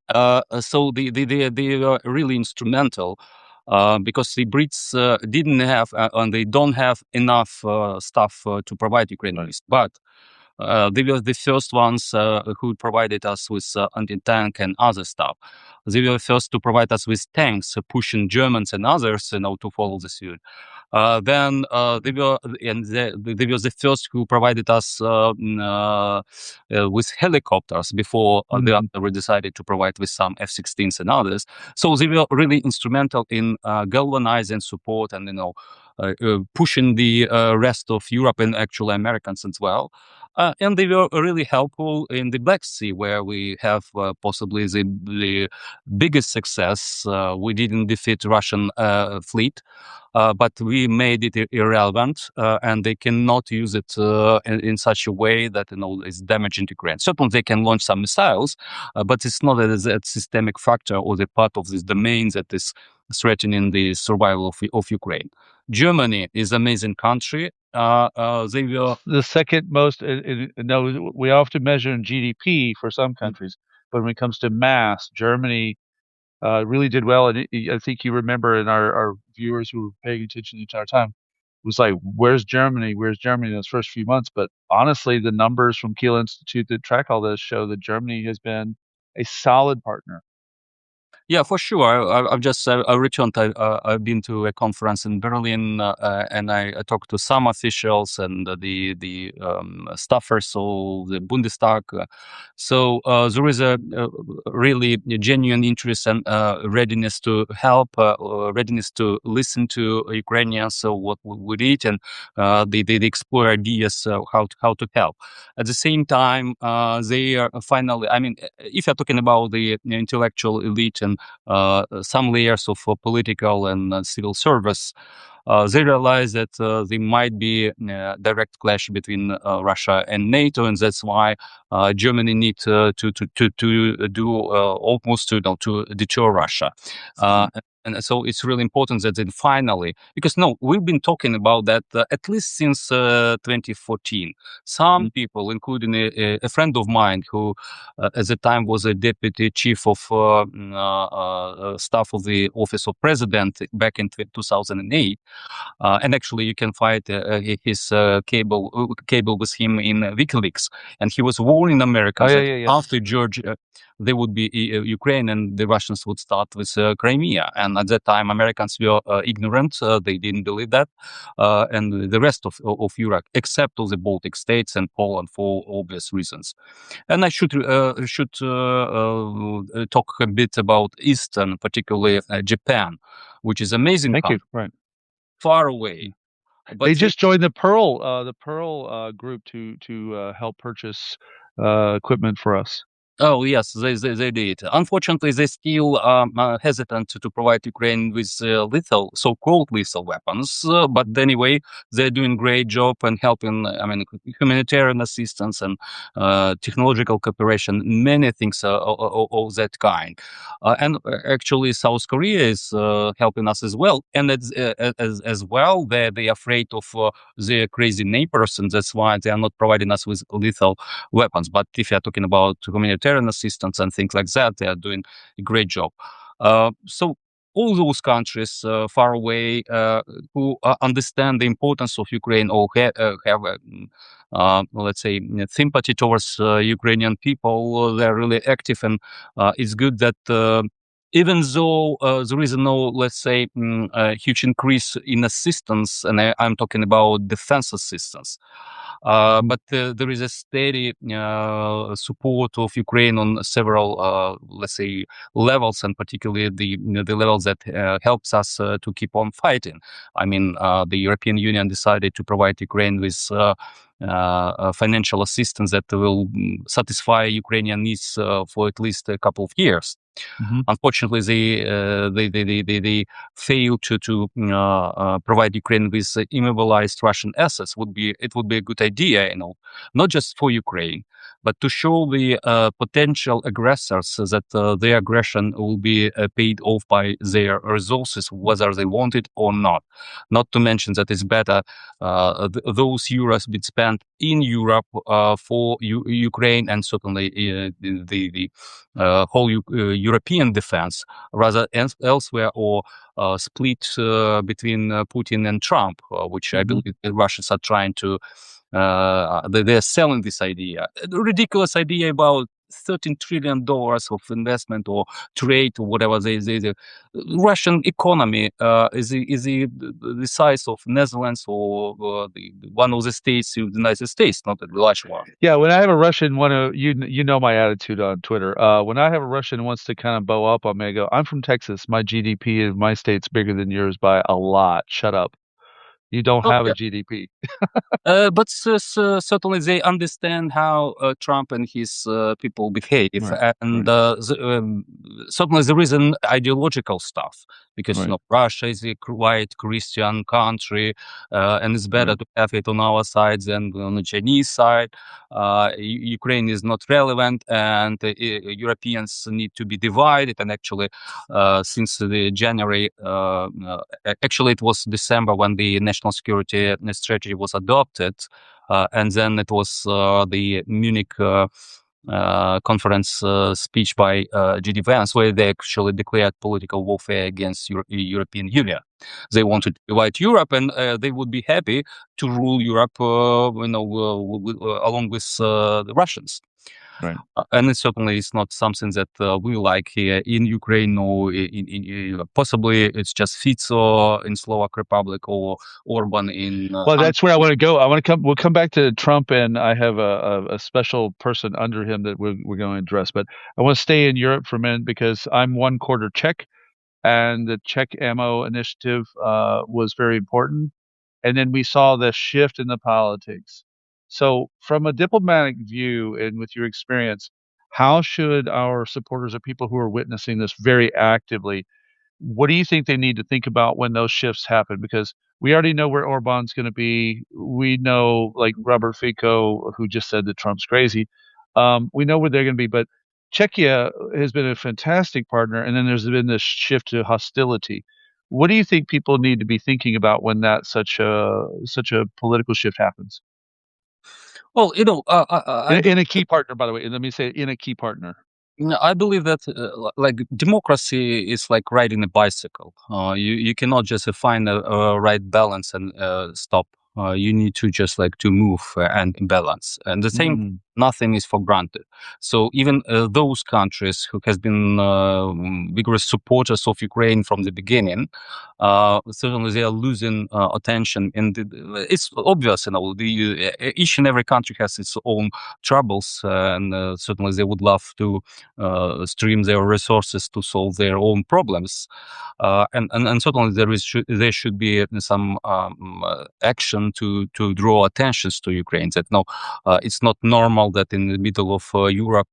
So they were really instrumental because the Brits didn't have and they don't have enough stuff to provide Ukrainians. But they were the first ones who provided us with anti-tank and other stuff. They were first to provide us with tanks, pushing Germans and others, to follow the suit. Then they were the first who provided us with helicopters before the other decided to provide with some F-16s and others. So they were really instrumental in galvanizing support and pushing the rest of Europe and actually Americans as well. And they were really helpful in the Black Sea, where we have possibly the biggest success. We didn't defeat Russian fleet, but we made it irrelevant, and they cannot use it in such a way that is damaging to Ukraine. Certainly, they can launch some missiles, but it's not a systemic factor or the part of this domain that is threatening the survival of Ukraine. Germany is an amazing country. They were the second most. No, we often measure in GDP for some countries, but when it comes to mass, Germany really did well. And I think you remember, in our viewers who were paying attention the entire time, was like, "Where's Germany? Where's Germany?" in those first few months. But honestly, the numbers from Kiel Institute that track all this show that Germany has been a solid partner. Yeah, for sure. I've just I returned. I've been to a conference in Berlin, and I talked to some officials and the staffers of the Bundestag. So there is a really genuine interest and readiness to help, readiness to listen to Ukrainians. So what we did, and they explore ideas how to help. At the same time, they are finally. I mean, if you're talking about the intellectual elite and some layers of political and civil service, they realize that there might be a direct clash between Russia and NATO, and that's why Germany needs to do almost to deter Russia. And so it's really important that then finally, because we've been talking about that at least since 2014. Some people, including a friend of mine who at the time was a deputy chief of staff of the office of president back in 2008, and actually you can find his cable with him in WikiLeaks, and he was warning Americans that after Georgia there would be Ukraine and the Russians would start with Crimea. And at that time, Americans were ignorant. They didn't believe that. And the rest of Europe, except of the Baltic states and Poland, for obvious reasons. And I should talk a bit about Eastern, particularly Japan, which is amazing. Thank you. Right. Far away. But they just joined the Pearl group to help purchase equipment for us. Oh yes, they did. Unfortunately, they still hesitant to provide Ukraine with so-called lethal weapons. But anyway, they're doing great job and helping. I mean, humanitarian assistance and technological cooperation, many things of that kind. And actually, South Korea is helping us as well. And as well, they're afraid of their crazy neighbors, and that's why they are not providing us with lethal weapons. But if you're talking about humanitarian assistance and things like that, they are doing a great job. So all those countries far away who understand the importance of Ukraine or have let's say, sympathy towards Ukrainian people, they're really active, and it's good that even though there is no, let's say, huge increase in assistance, and I'm talking about defense assistance, but there is a steady support of Ukraine on several, let's say, levels, and particularly the levels that helps us to keep on fighting. I mean, the European Union decided to provide Ukraine with financial assistance that will satisfy Ukrainian needs for at least a couple of years. Mm-hmm. Unfortunately, they failed to provide Ukraine with immobilized Russian assets. It would be a good idea, not just for Ukraine, but to show the potential aggressors that their aggression will be paid off by their resources, whether they want it or not. Not to mention that it's better those euros be spent in Europe for Ukraine and certainly the whole European defense rather elsewhere, or split between Putin and Trump, which I believe the Russians are trying to. They're selling this idea, a ridiculous idea about $13 trillion of investment or trade or whatever. The Russian economy is the size of Netherlands or the one of the states of the United States, not a large one. Yeah, when I have a Russian you know my attitude on Twitter. When I have a Russian who wants to kind of bow up on me, I go, I'm from Texas. My GDP in my state's bigger than yours by a lot. Shut up. You don't Oh, have yeah. a GDP. But certainly they understand how Trump and his people behave, and certainly there is an ideological stuff because Russia is a white Christian country, and it's better to have it on our side than on the Chinese side. Ukraine is not relevant, and Europeans need to be divided. And actually, since the January, actually it was December when the national security strategy was adopted, and then it was the Munich conference speech by G.D. Vance, where they actually declared political warfare against European Union. They wanted to divide Europe, and they would be happy to rule Europe, along with the Russians. Right. And it certainly is not something that we like here in Ukraine, or possibly it's just Fico in Slovak Republic or Orban in. Well, that's where I want to go. We'll come back to Trump, and I have a special person under him that we're going to address. But I want to stay in Europe for a minute because I'm one quarter Czech, and the Czech ammo initiative was very important. And then we saw the shift in the politics. So, from a diplomatic view and with your experience, how should our supporters or people who are witnessing this very actively, what do you think they need to think about when those shifts happen? Because we already know where Orban's going to be. We know, like Robert Fico, who just said that Trump's crazy. We know where they're going to be, but Czechia has been a fantastic partner, and then there's been this shift to hostility. What do you think people need to be thinking about when that such a political shift happens? Well, In a key partner, by the way, and let me say, in a key partner. I believe that like democracy is like riding a bicycle. You cannot just find a right balance and stop. You need to just like to move and balance. And the same, nothing is for granted. So even those countries who has been vigorous supporters of Ukraine from the beginning, certainly they are losing attention. And it's obvious, each and every country has its own troubles, and certainly they would love to stream their resources to solve their own problems, and certainly there should be some action to draw attentions to Ukraine. That it's not normal that in the middle of Europe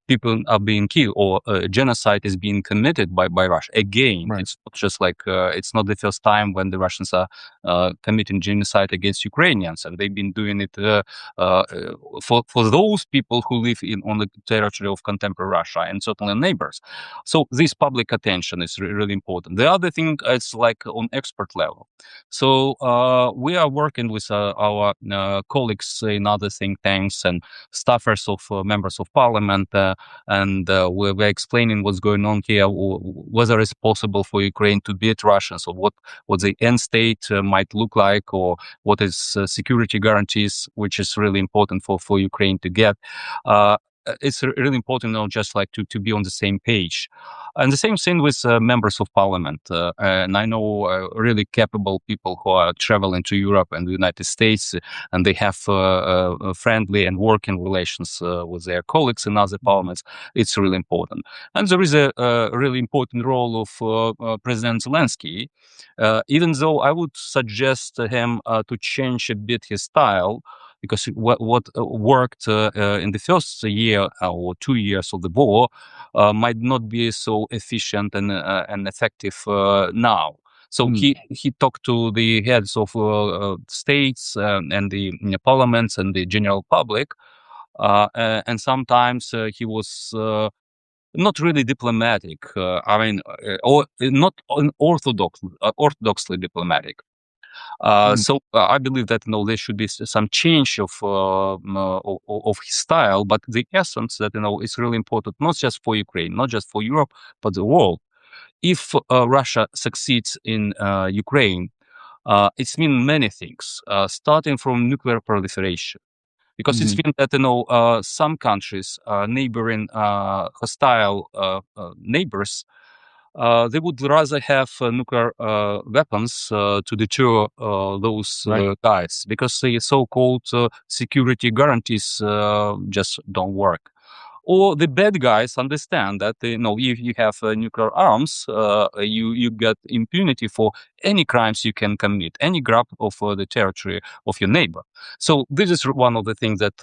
people are being killed or genocide is being committed by Russia. Again, it's not just like it's not the first time when the Russians are committing genocide against Ukrainians, and they've been doing it for those people who live on the territory of contemporary Russia and certainly neighbors. So this public attention is really important. The other thing is like on expert level. So we are working with our colleagues in other think tanks and staffers of members of parliament, and we're explaining what's going on here, whether it's possible for Ukraine to beat Russians, or what the end state might look like, or what is security guarantees, which is really important for Ukraine to get. It's really important, just like to be on the same page. And the same thing with members of parliament. And I know really capable people who are traveling to Europe and the United States, and they have friendly and working relations with their colleagues in other parliaments. It's really important. And there is a really important role of President Zelensky, even though I would suggest him to change a bit his style. because what worked in the first year or 2 years of the war might not be so efficient and effective now. So he talked to the heads of states and the parliaments and the general public, and sometimes he was not really diplomatic. Or not orthodoxly diplomatic. So I believe that there should be some change of his style, but the essence that is really important, not just for Ukraine, not just for Europe, but the world. If Russia succeeds in Ukraine, it's mean many things, starting from nuclear proliferation. Because it's been that some countries, neighboring hostile neighbors, they would rather have nuclear weapons to deter those guys, because the so-called security guarantees just don't work. Or the bad guys understand that if you have nuclear arms, you get impunity for any crimes you can commit, any grab of the territory of your neighbor. So this is one of the things that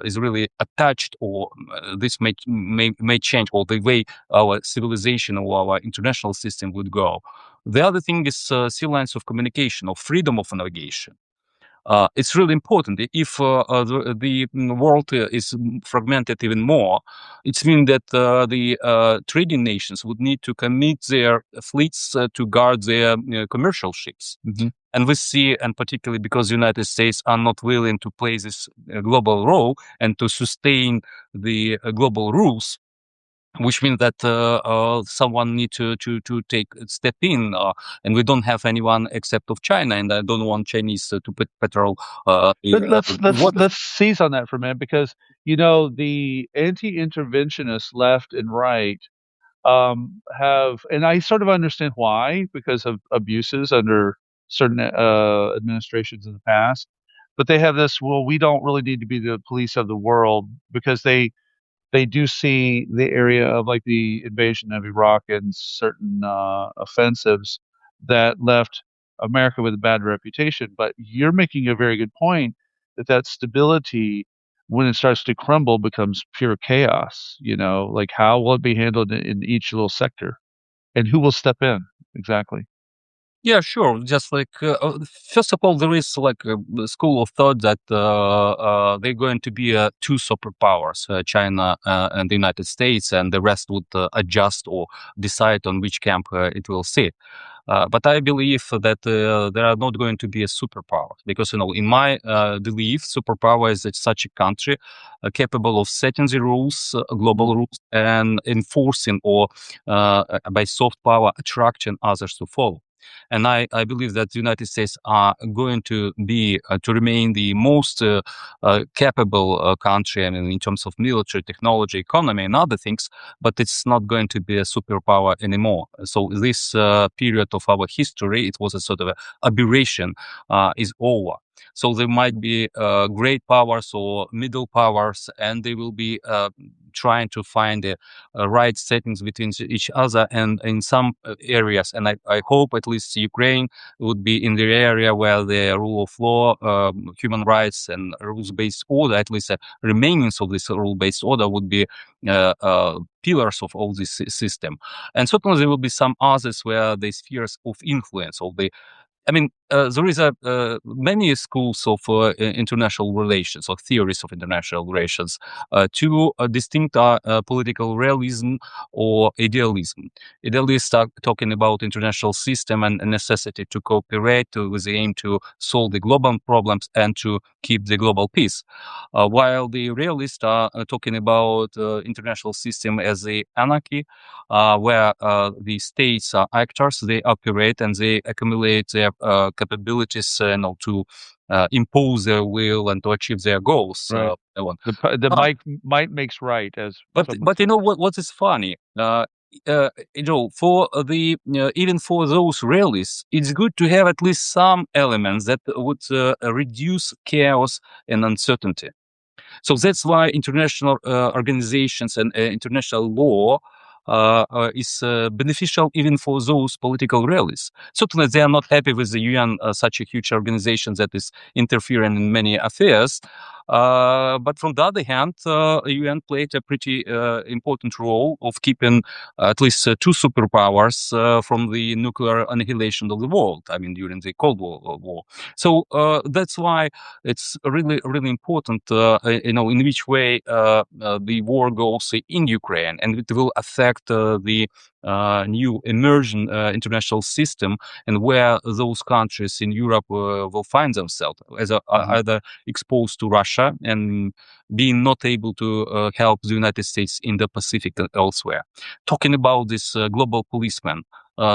is really attached, or this may change, or the way our civilization or our international system would go. The other thing is sea lines of communication, or freedom of navigation. It's really important. If the world is fragmented even more, it means that the trading nations would need to commit their fleets to guard their commercial ships. And we see, and particularly because the United States are not willing to play this global role and to sustain the global rules, which means that someone need to step in, and we don't have anyone except of China, and I don't want Chinese to put petrol. Let's seize on that for a minute, because the anti-interventionists left and right have, and I sort of understand why, because of abuses under certain administrations in the past, but they have this, well, we don't really need to be the police of the world, because they do see the area of like the invasion of Iraq and certain offensives that left America with a bad reputation. But you're making a very good point that stability, when it starts to crumble, becomes pure chaos. Like, how will it be handled in each little sector, and who will step in exactly? Yeah, sure. Just like, first of all, there is like a school of thought that they're going to be two superpowers, China and the United States, and the rest would adjust or decide on which camp it will sit. But I believe that there are not going to be a superpower, because in my belief, superpower is such a country capable of setting the rules, global rules, and enforcing, or by soft power attracting others to follow. And I believe that the United States are going to be to remain the most capable country, in terms of military, technology, economy, and other things. But it's not going to be a superpower anymore. So this period of our history, it was a sort of aberration, is over. So there might be great powers or middle powers, and they will be trying to find the right settings between each other, and in some areas, and I hope at least Ukraine would be in the area where the rule of law, human rights, and rules-based order, at least remainings of this rule-based order, would be pillars of all this system. And certainly there will be some others where the spheres of influence of the there is many schools of international relations, or theories of international relations. Two distinct political realism or idealism. Idealists are talking about international system and a necessity to cooperate with the aim to solve the global problems and to keep the global peace. While the realists are talking about international system as a anarchy, where the states are actors, they operate and they accumulate their capabilities to impose their will and to achieve their goals. Right. Might makes right, as. But what is funny? For the even for those realists, it's good to have at least some elements that would reduce chaos and uncertainty. So that's why international organizations and international law is beneficial even for those political rallies. Certainly, they are not happy with the UN, such a huge organization that is interfering in many affairs. But from the other hand, UN played a pretty important role of keeping at least two superpowers from the nuclear annihilation of the world. I mean, during the Cold War. So that's why it's really, really important, in which way the war goes in Ukraine, and it will affect the new emerging international system, and where those countries in Europe will find themselves as either exposed to Russia and being not able to help the United States in the Pacific and elsewhere. Talking about this global policeman,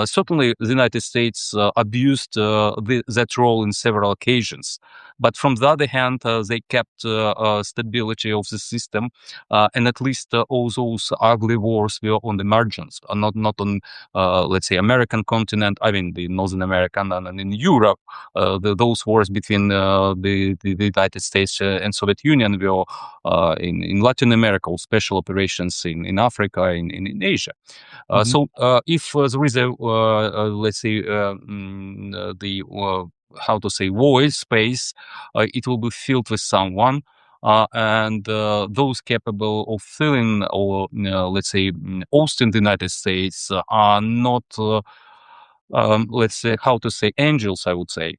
certainly the United States abused that role in several occasions. But from the other hand, they kept stability of the system, and at least all those ugly wars were on the margins, not on, let's say, American continent. I mean, the Northern American and in Europe, those wars between the United States and Soviet Union were in Latin America, or special operations in Africa, in Asia. So if there is a, let's say, how to say, void space, it will be filled with someone. And those capable of filling or, let's say, hosting the United States are not, let's say, how to say, angels, I would say.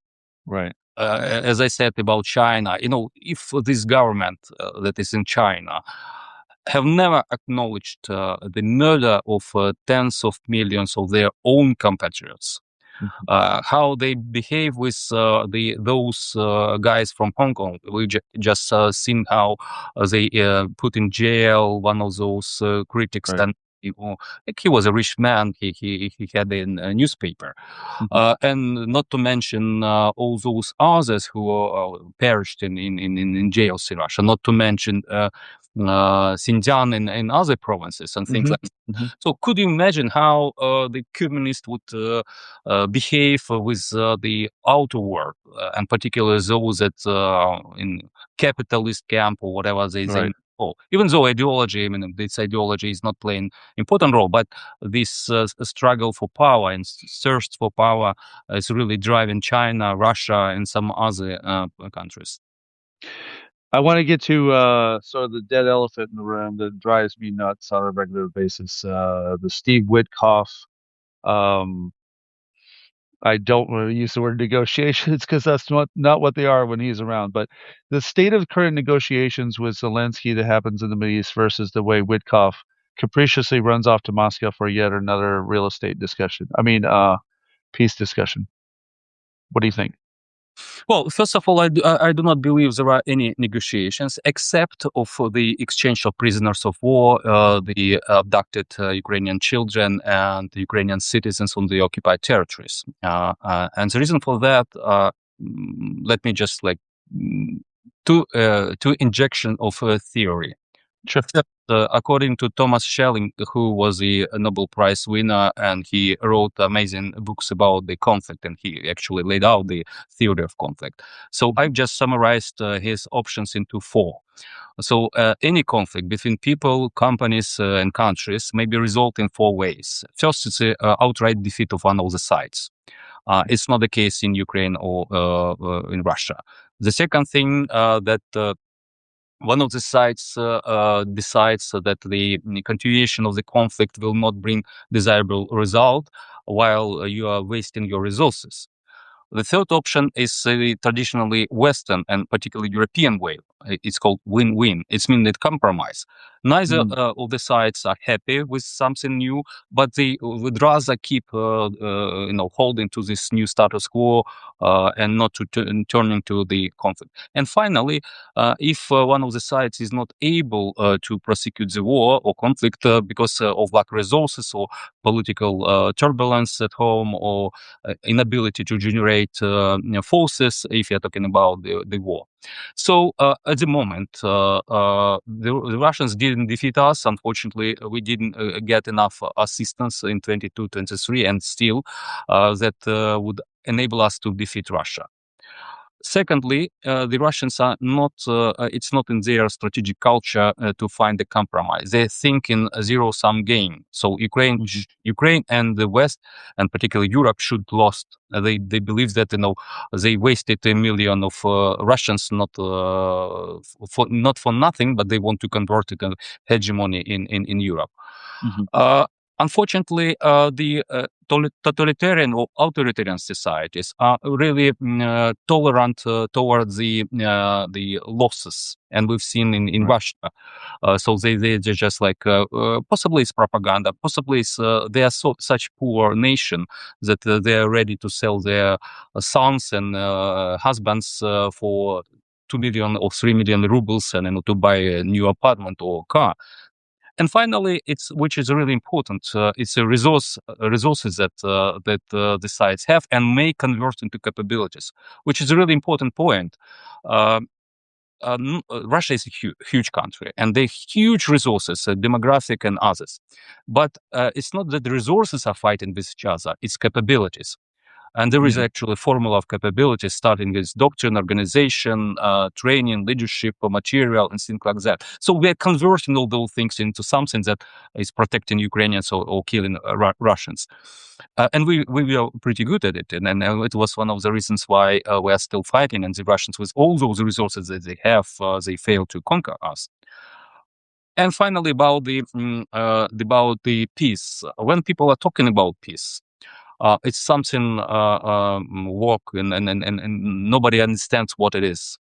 Right. As I said about China, if this government that is in China have never acknowledged the murder of tens of millions of their own compatriots, how they behave with those guys from Hong Kong. We just seen how they put in jail one of those critics. Right. And he was a rich man. He had a newspaper, and not to mention all those others who perished in jails in Russia. Not to mention Xinjiang and other provinces and things like that. So could you imagine how the communists would behave with the outer world, and particularly those that in capitalist camp or whatever they call. Even though ideology, I mean, this ideology is not playing important role, but this struggle for power and thirst for power is really driving China, Russia, and some other countries. I want to get to sort of the dead elephant in the room that drives me nuts on a regular basis. The Steve Witkoff. I don't want to use the word negotiations because that's not what they are when he's around. But the state of current negotiations with Zelensky that happens in the Middle East versus the way Witkoff capriciously runs off to Moscow for yet another real estate discussion. I mean, peace discussion. What do you think? Well, first of all, I do not believe there are any negotiations except for the exchange of prisoners of war, the abducted Ukrainian children and Ukrainian citizens on the occupied territories. And the reason for that, let me just two injection of theory. Sure. According to Thomas Schelling, who was a Nobel Prize winner, and he wrote amazing books about the conflict, and he actually laid out the theory of conflict. So I've just summarized his options into four. So any conflict between people, companies, and countries may be resolved in four ways. First, it's an outright defeat of one of the sides. It's not the case in Ukraine or in Russia. The second thing that one of the sides decides that the continuation of the conflict will not bring desirable result while you are wasting your resources. The third option is the traditionally Western and particularly European way. It's called win-win. It's mean compromise. Neither of the sides are happy with something new, but they would rather keep, holding to this new status quo and not to turning to the conflict. And finally, if one of the sides is not able to prosecute the war or conflict because of lack of resources or political turbulence at home or inability to generate forces, if you're talking about the war. So at the moment, the Russians didn't defeat us. Unfortunately, we didn't get enough assistance in 22-23, and still that would enable us to defeat Russia. Secondly, the Russians are not, it's not in their strategic culture to find a compromise. They think in a zero-sum game. So Ukraine and the West, and particularly Europe, should lost. They believe that, they wasted 1 million of Russians not for nothing, but they want to convert it into hegemony in Europe. Unfortunately, the totalitarian or authoritarian societies are really tolerant towards the losses, and we've seen in Russia. So they're just like possibly it's propaganda, possibly it's, they are such poor nation that they are ready to sell their sons and husbands for 2 million or 3 million rubles and to buy a new apartment or car. And finally, which is really important. It's a resources that the sites have and may convert into capabilities, which is a really important point. Russia is a huge country, and they have huge resources, demographic and others. But it's not that the resources are fighting with each other; it's capabilities. And there is actually a formula of capabilities, starting with doctrine, organization, training, leadership, material, and things like that. So we are converting all those things into something that is protecting Ukrainians or killing Russians. And we are pretty good at it. And it was one of the reasons why we are still fighting. And the Russians, with all those resources that they have, they fail to conquer us. And finally, about the peace. When people are talking about peace, it's something work and nobody understands what it is.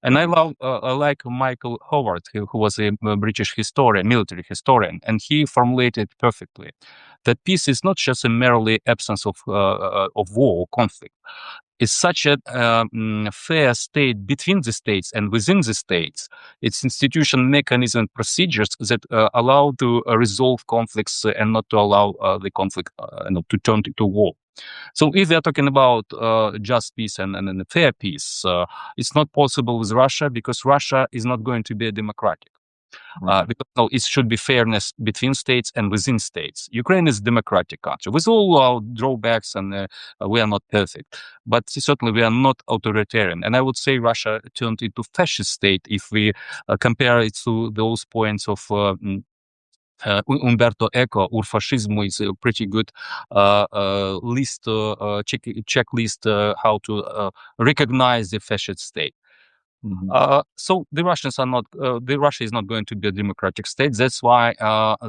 And I like Michael Howard, who was a British historian, military historian, and he formulated perfectly that peace is not just a merely absence of war or conflict. It's such a fair state between the states and within the states. It's institution, mechanism, procedures that allow to resolve conflicts and not to allow the conflict to turn into war. So if we are talking about just peace and fair peace, it's not possible with Russia because Russia is not going to be a democratic. Because it should be fairness between states and within states. Ukraine is a democratic country with all our drawbacks, and we are not perfect, but certainly we are not authoritarian. And I would say Russia turned into fascist state if we compare it to those points of Umberto Eco. Urfascismo is a pretty good list, checklist how to recognize the fascist state. So the Russians are not. Russia is not going to be a democratic state. That's why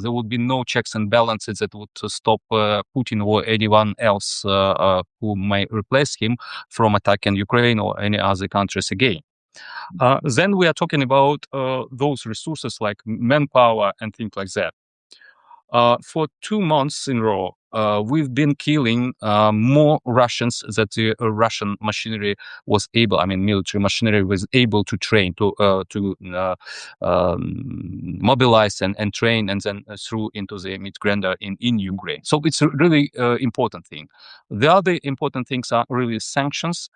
there would be no checks and balances that would stop Putin or anyone else who may replace him from attacking Ukraine or any other countries again. Then we are talking about those resources like manpower and things like that. For 2 months in a row, we've been killing more Russians that the Russian machinery was able, military machinery was able to train, to mobilize and train, and then through into the mid-grander in Ukraine. So it's a really important thing. The other important things are really sanctions.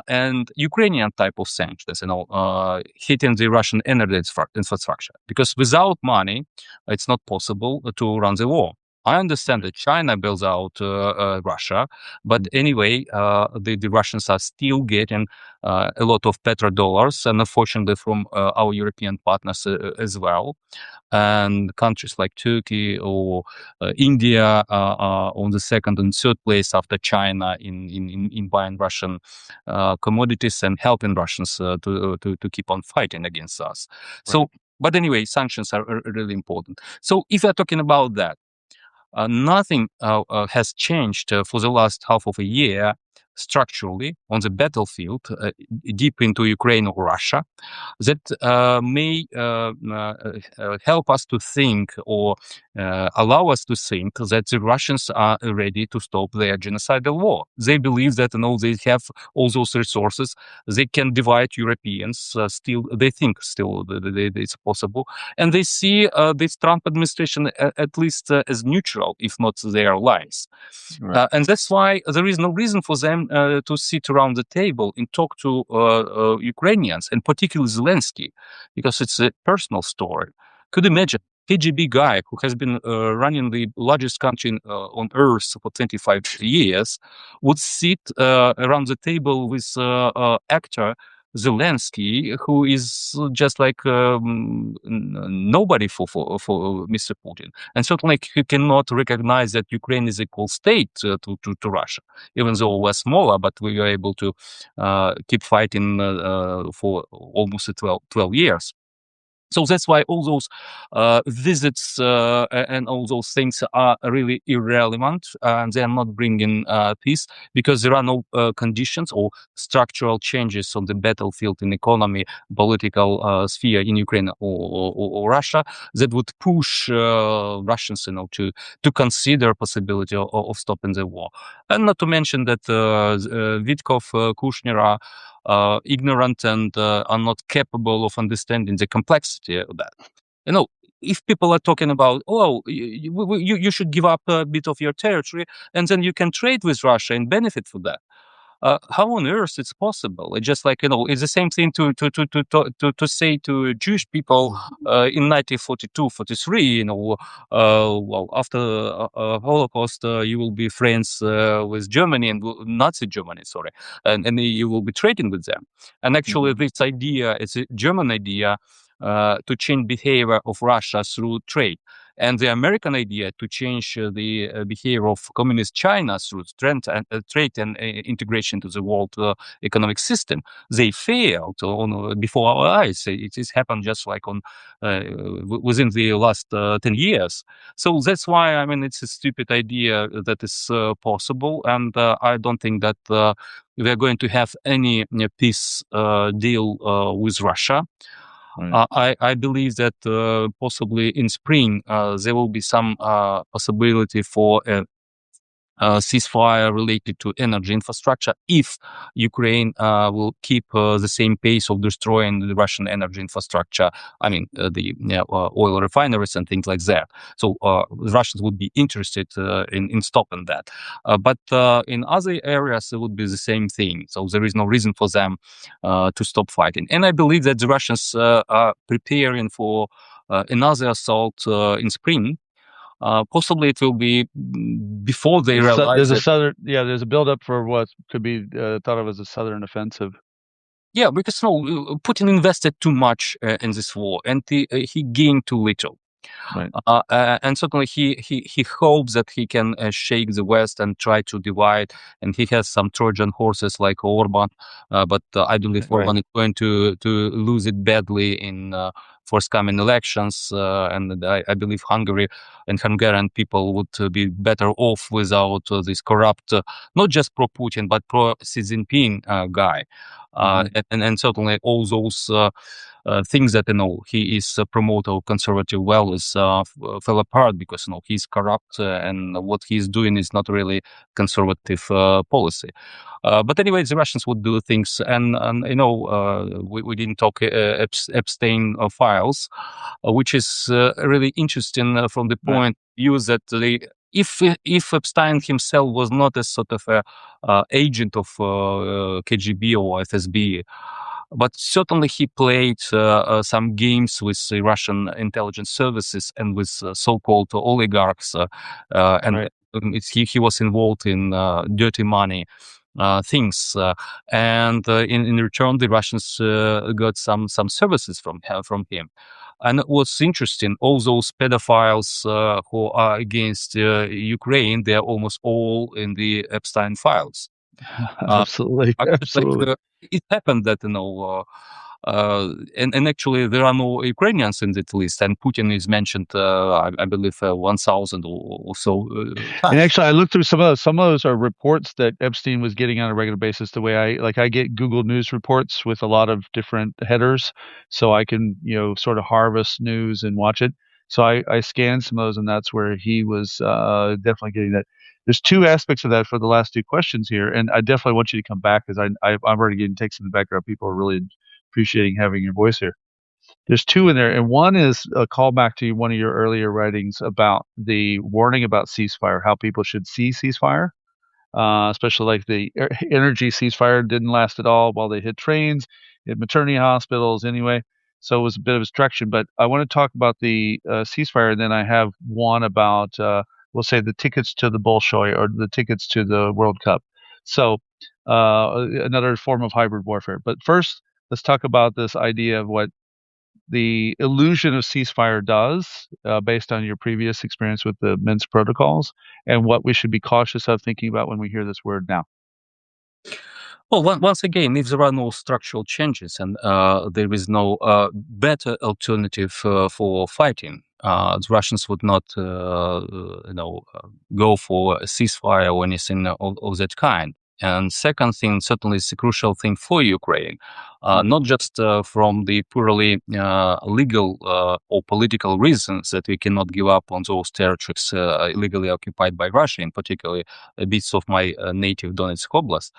And Ukrainian type of sanctions, hitting the Russian energy infrastructure. Because without money, it's not possible to run the war. I understand that China bails out Russia, but anyway, the Russians are still getting a lot of petrodollars, and unfortunately from our European partners as well. And countries like Turkey or India are on the second and third place after China in buying Russian commodities and helping Russians to keep on fighting against us. Right. So, but anyway, sanctions are really important. So if we're talking about that, nothing has changed for the last half of a year structurally on the battlefield deep into Ukraine or Russia that may help us to think or allow us to think that the Russians are ready to stop their genocidal war. They believe that they have all those resources. They can divide Europeans. They think it's possible, and they see this Trump administration at least as neutral, if not their allies. Right. And that's why there is no reason for them to sit around the table and talk to Ukrainians, and particularly Zelensky, because it's a personal story. Could imagine KGB guy who has been running the largest country on earth for 25 years would sit around the table with actor Zelensky, who is just like nobody for Mr. Putin. And certainly he cannot recognize that Ukraine is equal state to Russia, even though we're smaller, but we were able to keep fighting for almost 12 years. So that's why all those visits and all those things are really irrelevant, and they are not bringing peace, because there are no conditions or structural changes on the battlefield in economy, political sphere in Ukraine or Russia that would push Russians, to consider possibility of stopping the war. And not to mention that Witkoff, Kushner are ignorant and are not capable of understanding the complexity of that. If people are talking about, you should give up a bit of your territory and then you can trade with Russia and benefit from that. How on earth it's possible? It's just like, it's the same thing to say to Jewish people in 1942, 43, well, after Holocaust, you will be friends with Germany and Nazi Germany, sorry, and you will be trading with them. And actually, this idea is a German idea to change behavior of Russia through trade. And the American idea to change the behavior of communist China through trade and integration to the world economic system, they failed before our eyes. It has happened just like within the last 10 years. So that's why, it's a stupid idea that is possible. And I don't think that we are going to have any peace deal with Russia. I believe that possibly in spring there will be some possibility for ceasefire related to energy infrastructure if Ukraine will keep the same pace of destroying the Russian energy infrastructure. The oil refineries and things like that. So the Russians would be interested in stopping that. But in other areas, it would be the same thing. So there is no reason for them to stop fighting. And I believe that the Russians are preparing for another assault in spring. Possibly it will be before they realize there's a build-up for what could be thought of as a southern offensive. Yeah, because Putin invested too much in this war, and he gained too little. Right. And certainly he hopes that he can shake the West and try to divide. And he has some Trojan horses like Orban, but I believe Orban is going to lose it badly in forthcoming elections. And I believe Hungary and Hungarian people would be better off without this corrupt, not just pro-Putin, but pro-Xi Jinping guy. And certainly all those things that he is a promoter of conservative values fell apart because he's corrupt and what he's doing is not really conservative policy. But anyway, the Russians would do things, and we didn't talk Epstein files, which is really interesting from the point of view that if Epstein himself was not a sort of a agent of KGB or FSB, but certainly he played some games with the Russian intelligence services and with so-called oligarchs, and he was involved in dirty money things, and in return the Russians got some services from him. And what's interesting, all those pedophiles who are against Ukraine, they are almost all in the Epstein files. Absolutely. It happened that and actually there are no Ukrainians in that list, and Putin is mentioned I believe 1,000 or so times. And actually I looked through some of those are reports that Epstein was getting on a regular basis. The way I get Google News reports with a lot of different headers, so I can sort of harvest news and watch it. So I scanned some of those, and that's where he was definitely getting that. There's two aspects of that for the last two questions here, and I definitely want you to come back because I'm already getting takes in the background. People are really appreciating having your voice here. There's two in there, and one is a callback to one of your earlier writings about the warning about ceasefire, how people should see ceasefire, especially like the energy ceasefire didn't last at all while they hit trains, hit maternity hospitals anyway. So it was a bit of a distraction. But I want to talk about the ceasefire, and then I have one about, we'll say, the tickets to the Bolshoi or the tickets to the World Cup. So another form of hybrid warfare. But first, let's talk about this idea of what the illusion of ceasefire does, based on your previous experience with the Minsk protocols, and what we should be cautious of thinking about when we hear this word now. Well, once again, if there are no structural changes and there is no better alternative for fighting, the Russians would not, go for a ceasefire or anything of that kind. And second thing, certainly it's a crucial thing for Ukraine, not just from the purely legal or political reasons that we cannot give up on those territories illegally occupied by Russia, in particular bits of my native Donetsk Oblast.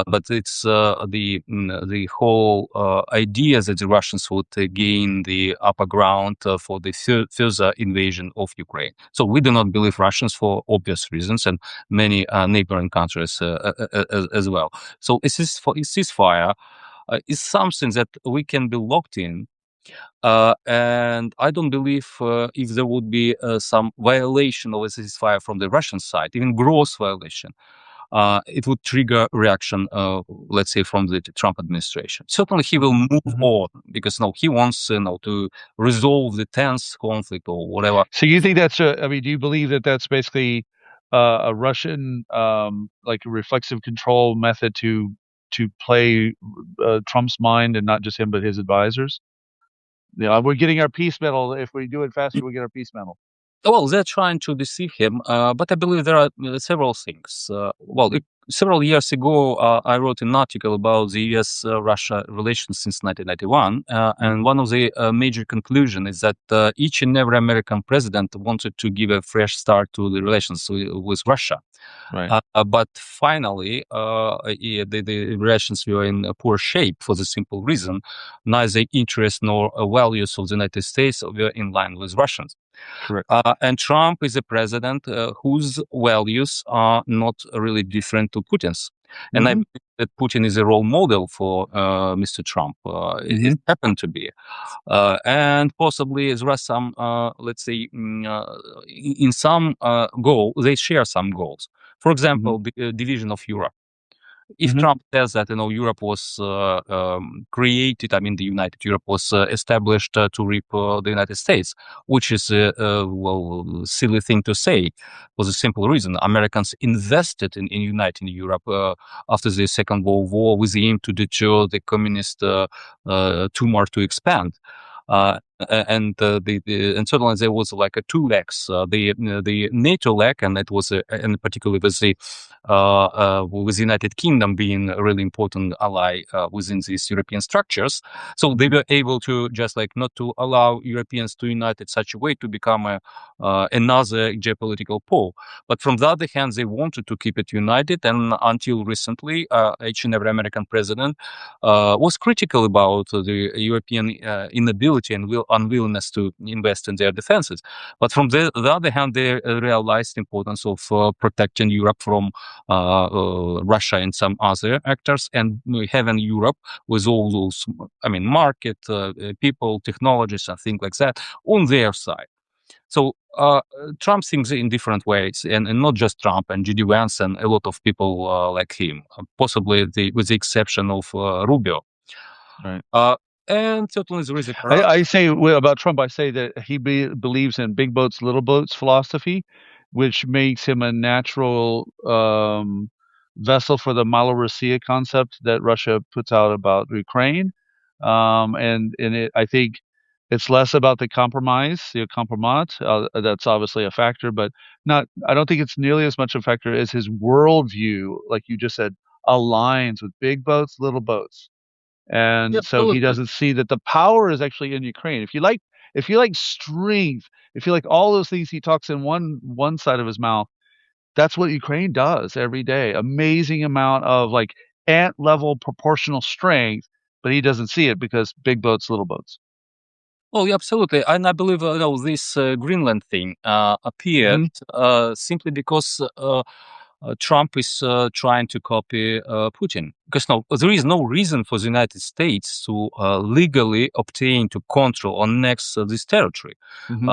But it's the whole idea that the Russians would gain the upper ground for the further invasion of Ukraine. So we do not believe Russians for obvious reasons, and many neighboring countries as well. So a ceasefire is something that we can be locked in. And I don't believe if there would be some violation of a ceasefire from the Russian side, even gross violation, it would trigger reaction, let's say, from the Trump administration. Certainly, he will move on because he wants to resolve the tense conflict or whatever. So you think that's I mean, do you believe that that's basically a Russian, like a reflexive control method to play Trump's mind, and not just him but his advisors? Yeah, we're getting our peace medal. If we do it faster, we get our peace medal. Well, they're trying to deceive him, but I believe there are several things. Several years ago, I wrote an article about the U.S.-Russia relations since 1991, and one of the major conclusions is that each and every American president wanted to give a fresh start to the relations with Russia. Right. But finally, the relations were in poor shape for the simple reason neither interests nor values of the United States were in line with Russians. Correct. And Trump is a president whose values are not really different to Putin's. And I believe that Putin is a role model for Mr. Trump. It happened to be. And possibly there are some, let's say, in some they share some goals. For example, the division of Europe. If Trump says that Europe was created, I mean the United Europe was established to reap the United States, which is a silly thing to say, for the simple reason Americans invested in uniting Europe after the Second World War with the aim to deter the communist tumor to expand. And certainly there was like two legs, the NATO leg, and it was and particularly with the United Kingdom being a really important ally within these European structures. So they were able to just not to allow Europeans to unite in such a way to become another geopolitical pole. But from the other hand, they wanted to keep it united, and until recently, each and every American president was critical about the European inability and unwillingness to invest in their defenses. But from the other hand, they realized the importance of protecting Europe from Russia and some other actors, and having Europe with all those, market, people, technologies, and things like that on their side. So Trump thinks in different ways, and not just Trump, and J.D. Vance and a lot of people like him, possibly with the exception of Rubio. Right. And certainly there is a I say about Trump, I say that he believes in big boats, little boats philosophy, which makes him a natural vessel for the Malorossiya concept that Russia puts out about Ukraine. I think it's less about the compromise, the compromat. That's obviously a factor, but I don't think it's nearly as much a factor as his worldview, like you just said, aligns with big boats, little boats. And so he doesn't see that the power is actually in Ukraine. If you like strength, if you like all those things he talks in one side of his mouth, that's what Ukraine does every day. Amazing amount of like ant level proportional strength, but he doesn't see it because big boats, little boats. Oh, yeah, absolutely. And I believe this Greenland thing appeared simply because Trump is trying to copy Putin, because there is no reason for the United States to legally obtain, to control, or annex this territory. Hmm.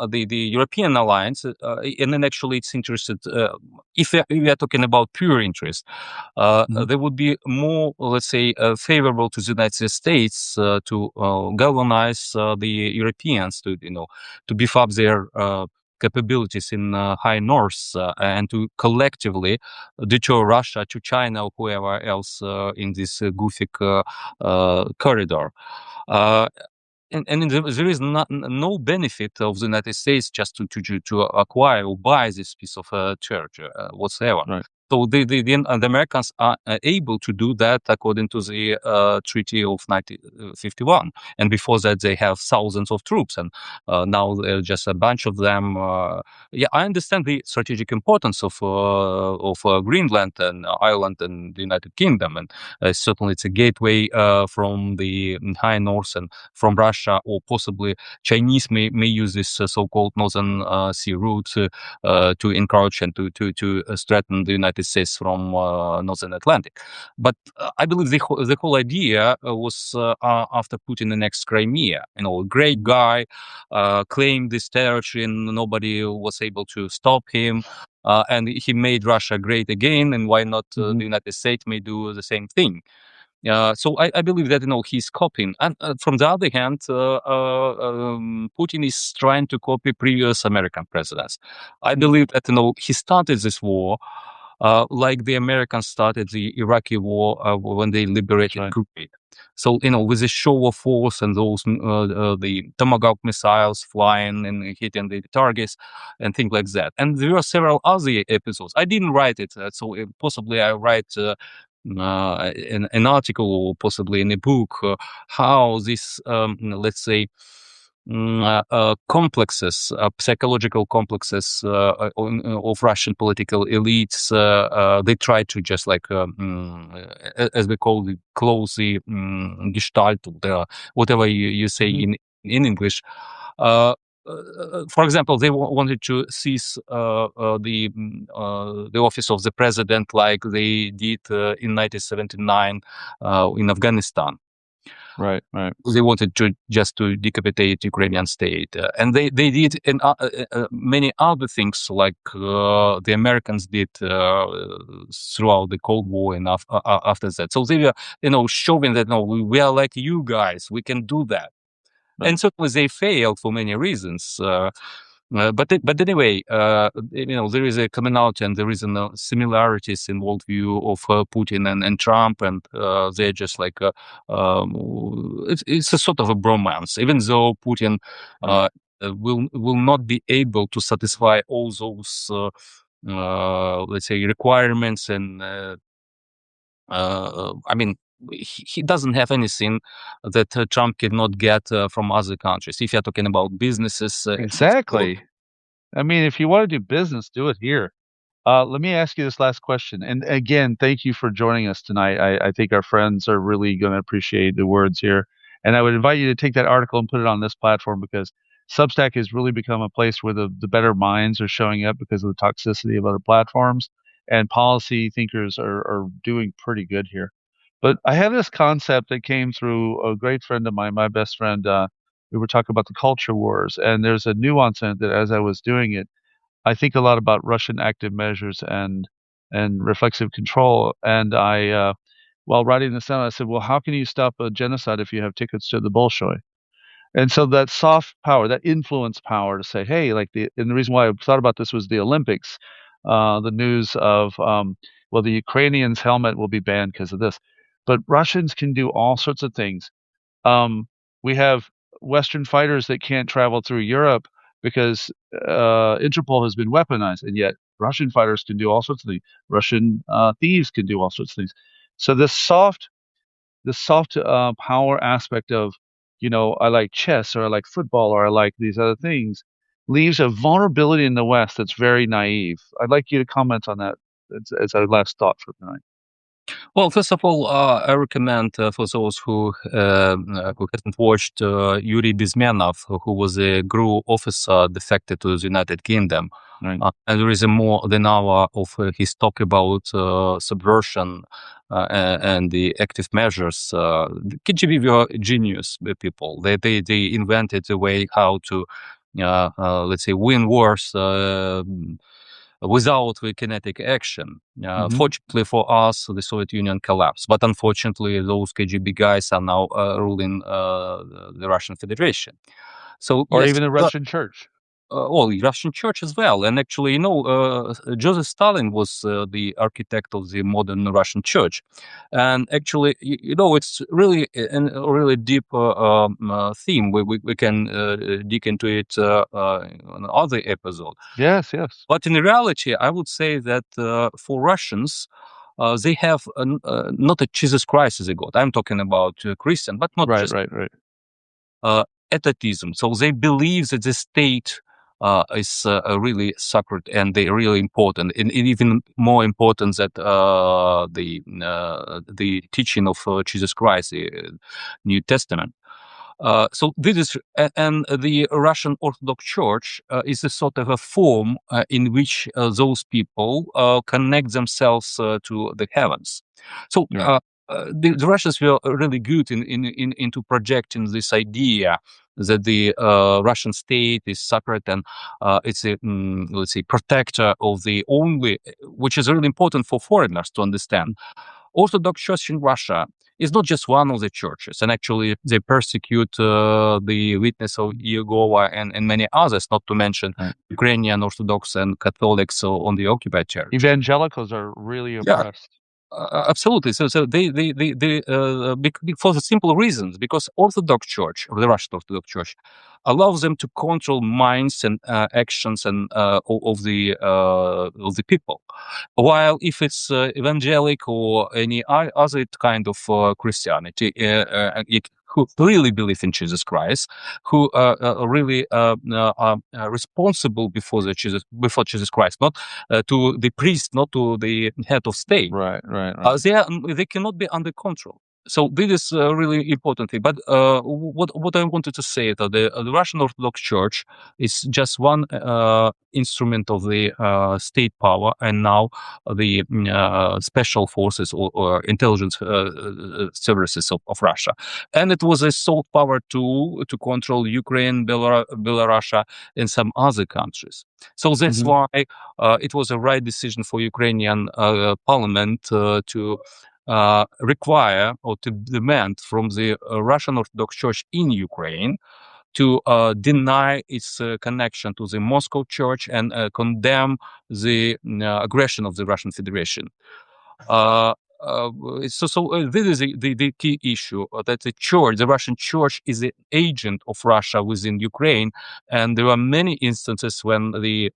The European alliance, and then actually it's interested, if we are talking about pure interest, Hmm. they would be more, let's say, favorable to the United States to galvanize the Europeans to, to beef up their capabilities in high north, and to collectively deter Russia to China or whoever else in this goofy corridor. Uh, and there is no benefit of the United States just to acquire or buy this piece of church whatsoever. Right. So the Americans are able to do that according to the Treaty of 1951, and before that they have thousands of troops, and now just a bunch of them. Yeah, I understand the strategic importance of Greenland and Ireland and the United Kingdom, and certainly it's a gateway from the high north and from Russia, or possibly Chinese may use this so-called Northern Sea route to encourage and to threaten the United States from Northern Atlantic. But I believe the whole idea was after Putin annexed Crimea. A great guy claimed this territory, and nobody was able to stop him. And he made Russia great again, and why not the Hmm. United States may do the same thing? So I believe that he's copying, and from the other hand, Putin is trying to copy previous American presidents. I Hmm. believe that he started this war like the Americans started the Iraqi war when they That's liberated right. Kuwait. So with a show of force and those the Tomahawk missiles flying and hitting the targets and things like that. And there are several other episodes. I didn't write it, so possibly I write. An article or possibly in a book, how this, let's say, complexes, psychological complexes of Russian political elites, they try to just like, as we call it, close the gestalt, whatever you say Hmm. in English. For example, they wanted to seize the office of the president, like they did in 1979 in Afghanistan. Right. Right. They wanted to just to decapitate Ukrainian state, and they did many other things, like the Americans did throughout the Cold War and after that. So they were, showing that no, we are like you guys, we can do that. Right. And certainly they failed for many reasons. But anyway, there is a commonality and there is similarities in worldview of Putin and Trump, and they're just like it's a sort of a bromance, even though Putin Right. will not be able to satisfy all those let's say requirements, and I mean, he doesn't have anything that Trump cannot get from other countries. If you're talking about businesses, so, Exactly. I mean, if you want to do business, do it here. Let me ask you this last question. And again, thank you for joining us tonight. I think our friends are really going to appreciate the words here. And I would invite you to take that article and put it on this platform, because Substack has really become a place where the better minds are showing up because of the toxicity of other platforms. And policy thinkers are doing pretty good here. But I have this concept that came through a great friend of mine, my best friend. We were talking about the culture wars, and there's a nuance in it that as I was doing it, I think a lot about Russian active measures and reflexive control. And while writing this down, I said, well, how can you stop a genocide if you have tickets to the Bolshoi? And so that soft power, that influence power to say, hey, and the reason why I thought about this was the Olympics, the news of, well, the Ukrainians' helmet will be banned because of this, but Russians can do all sorts of things. um, we have Western fighters that can't travel through Europe because Interpol has been weaponized, and yet Russian fighters can do all sorts of things. Russian thieves can do all sorts of things. So this soft power aspect of, I like chess or I like football or I like these other things, leaves a vulnerability in the West that's very naive. I'd like you to comment on that as our last thought for tonight. Well, first of all, I recommend for those who hasn't watched Yuri Bezmenov, who was a GRU officer defected to the United Kingdom. Right. And there is a more than hour of his talk about subversion and the active measures. The KGB were genius people. They invented a way how to, let's say, win wars without the kinetic action. Fortunately for us, the Soviet Union collapsed. But unfortunately, those KGB guys are now ruling the Russian Federation. So Or yes, even the Russian church. well, Russian church as well. And actually, Joseph Stalin was the architect of the modern Russian church. And actually, it's really a really deep theme. We can dig into it on other episode. Yes, yes. But in reality, I would say that for Russians, they have not a Jesus Christ as a God. I'm talking about Christian, but not just Right. atheism. So they believe that the state is really sacred and they really important, and even more important that the teaching of Jesus Christ, the New Testament. So this is, and the Russian Orthodox Church is a sort of a form in which those people connect themselves to the heavens. So Right. the Russians were really good into projecting this idea that the Russian state is sacred and it's a let's say protector of the only, which is really important for foreigners to understand. Orthodox Church in Russia is not just one of the churches, and actually they persecute the Witness of Jehovah and many others, not to mention Ukrainian Orthodox and Catholics on the occupied territory. Evangelicals are really Yeah, oppressed. absolutely. So they for the simple reasons, because Orthodox Church, or the Russian Orthodox Church, allows them to control minds and actions and of the people. While if it's evangelic or any other kind of Christianity, who really believe in Jesus Christ, who really are responsible before Jesus Christ, not to the priest, not to the head of state. Right. They cannot be under control. So this is a really important thing. But what I wanted to say is that the Russian Orthodox Church is just one instrument of the state power, and now the special forces or intelligence services of Russia. And it was a soft power tool to control Ukraine, Belarus, and some other countries. So that's why it was a right decision for Ukrainian parliament to require or to demand from the Russian Orthodox Church in Ukraine to deny its connection to the Moscow Church and condemn the aggression of the Russian Federation. Uh, this is the key issue that the church, the Russian church, is the agent of Russia within Ukraine, and there are many instances when the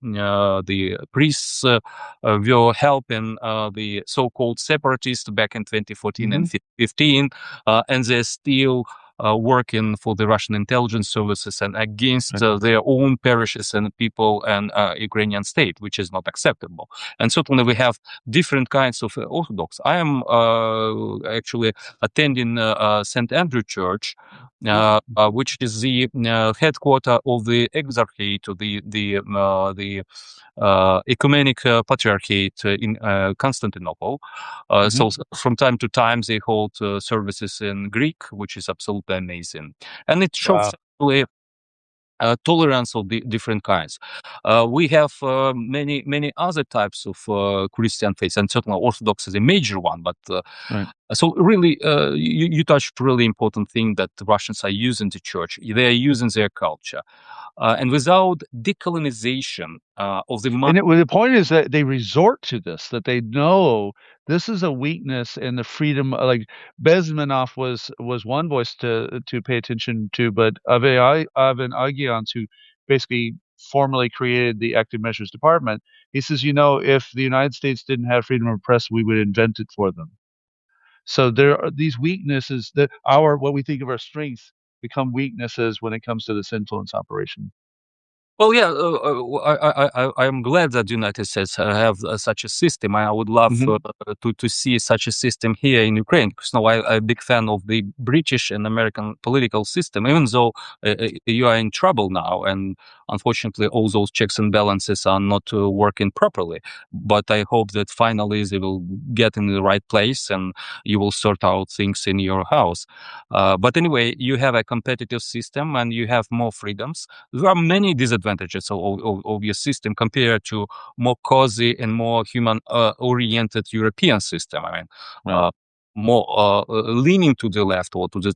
priests were helping the so-called separatists back in 2014 and 15, and they're still working for the Russian intelligence services and against their own parishes and people and Ukrainian state, which is not acceptable. And certainly we have different kinds of Orthodox. I am actually attending St. Andrew Church, which is the headquarter of the Exarchate, or the ecumenic patriarchate in Constantinople. So from time to time they hold services in Greek, which is absolutely amazing, and it shows actually tolerance of the different kinds. We have many other types of Christian faiths, and certainly Orthodox is a major one. But so really, you touched really important thing that the Russians are using the church. They are using their culture, and without decolonization of the mind. And the point is that they resort to this, that they know this is a weakness in the freedom. Like Bezmenov was one voice to pay attention to, but Ivan Aghians, who basically formally created the Active Measures Department, he says, if the United States didn't have freedom of press, we would invent it for them. So there are these weaknesses that what we think of our strengths become weaknesses when it comes to this influence operation. Well, yeah, I am glad that the United States have such a system. I would love Hmm. to see such a system here in Ukraine, because now I'm a big fan of the British and American political system, even though you are in trouble now, and unfortunately all those checks and balances are not working properly. But I hope that finally they will get in the right place and you will sort out things in your house. But anyway, you have a competitive system and you have more freedoms. There are many disadvantages of your system compared to more cozy and more human oriented European system. I mean, Right. uh, more leaning to the left or to the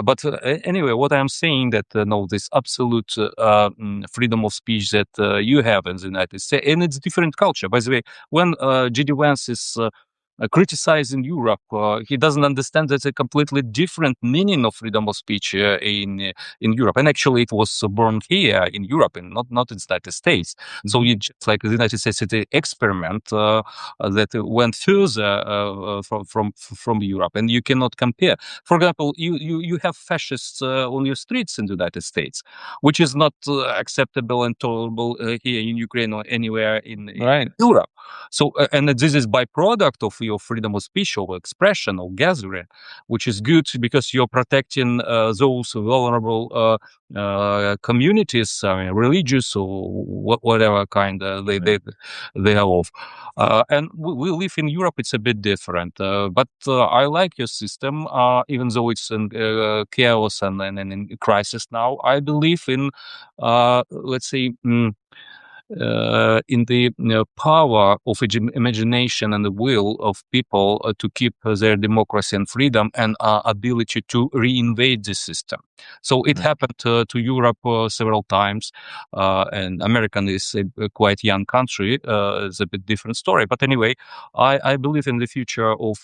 but anyway, what I'm saying that no, this absolute freedom of speech that you have in the United States, and it's different culture. By the way, when GD Vance is criticizing Europe, he doesn't understand that a completely different meaning of freedom of speech in Europe. And actually, it was born here in Europe and not in the United States. So you just like the United States, it's an experiment that went further from Europe, and you cannot compare. For example, you have fascists on your streets in the United States, which is not acceptable and tolerable here in Ukraine or anywhere in Right. Europe. So, and this is byproduct of your freedom of speech or expression or gathering, which is good because you're protecting those vulnerable communities, religious or whatever kind they are of. And we live in Europe; it's a bit different. But I like your system, even though it's in chaos and in crisis now. I believe in, let's say. In the power of imagination and the will of people to keep their democracy and freedom and ability to reinvade the system. So it Right. happened to Europe several times, and American is a quite young country. It's a bit different story. But anyway, I believe in the future of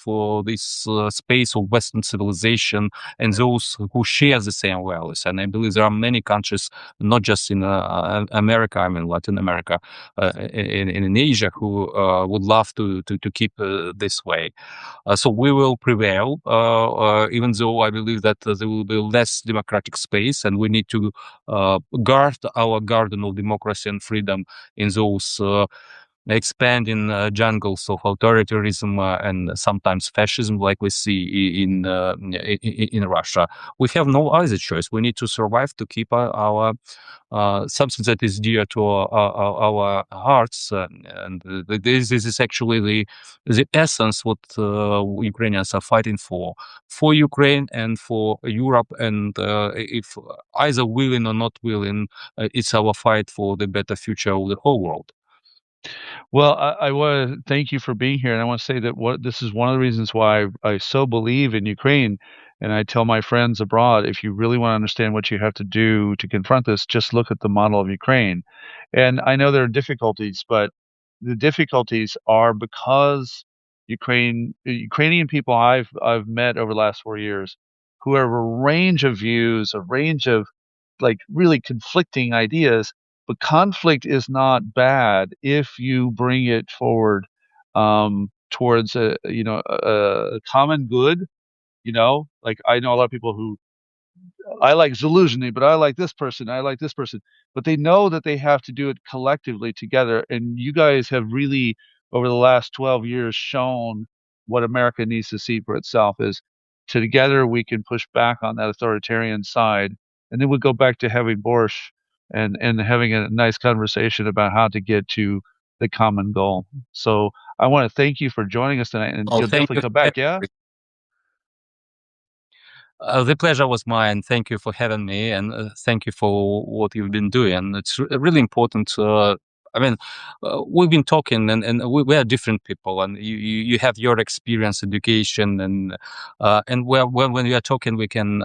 this space of Western civilization and those who share the same values. And I believe there are many countries, not just in America, I mean Latin America, in Asia, who would love to keep this way. So we will prevail, even though I believe that there will be less democratic space, and we need to guard our garden of democracy and freedom in those expanding jungles of authoritarianism and sometimes fascism, like we see in Russia. We have no other choice. We need to survive to keep our something that is dear to our hearts, and this is actually the essence what Ukrainians are fighting for Ukraine and for Europe. And if either willing or not willing, it's our fight for the better future of the whole world. Well, I want to thank you for being here, and I want to say that this is one of the reasons why I so believe in Ukraine. And I tell my friends abroad, if you really want to understand what you have to do to confront this, just look at the model of Ukraine. And I know there are difficulties, but the difficulties are because Ukrainian people I've met over the last 4 years who have a range of views, a range of like really conflicting ideas, but conflict is not bad if you bring it forward towards a common good. Like I know a lot of people who I like Zaluzhny, but I like this person. I like this person. But they know that they have to do it collectively together. And you guys have really, over the last 12 years, shown what America needs to see for itself is together we can push back on that authoritarian side. And then we go back to having borscht and having a nice conversation about how to get to the common goal. So I want to thank you for joining us tonight, and Oh, you'll thank definitely you. come back. Yeah. The pleasure was mine. Thank you for having me, and thank you for what you've been doing. It's really important. I mean, we've been talking, and we are different people, and you have your experience, education, and when we are talking, we can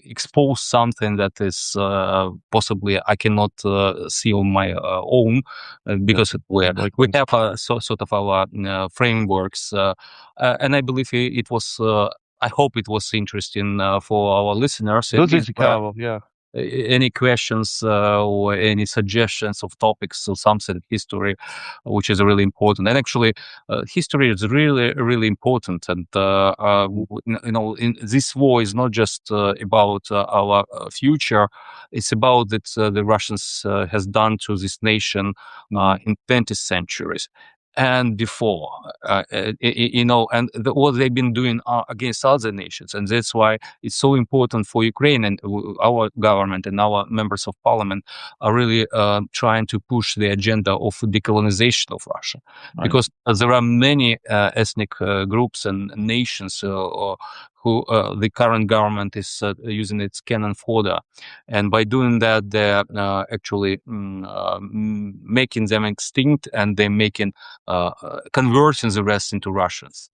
expose something that is possibly I cannot see on my own, because we Likewise. have sort of our frameworks, and I believe it was. I hope it was interesting for our listeners. Those And things accountable. Yeah. any questions or any suggestions of topics or something history, which is really important. And actually, history is really, really important. And this war is not just about our future; it's about that the Russians has done to this nation in 20th centuries and before, and what they've been doing against other nations. And that's why it's so important for Ukraine, and our government and our members of parliament are really trying to push the agenda of decolonization of Russia. Right. Because there are many ethnic groups and nations who the current government is using its cannon fodder. And by doing that, they're actually making them extinct, and they're making converting the rest into Russians.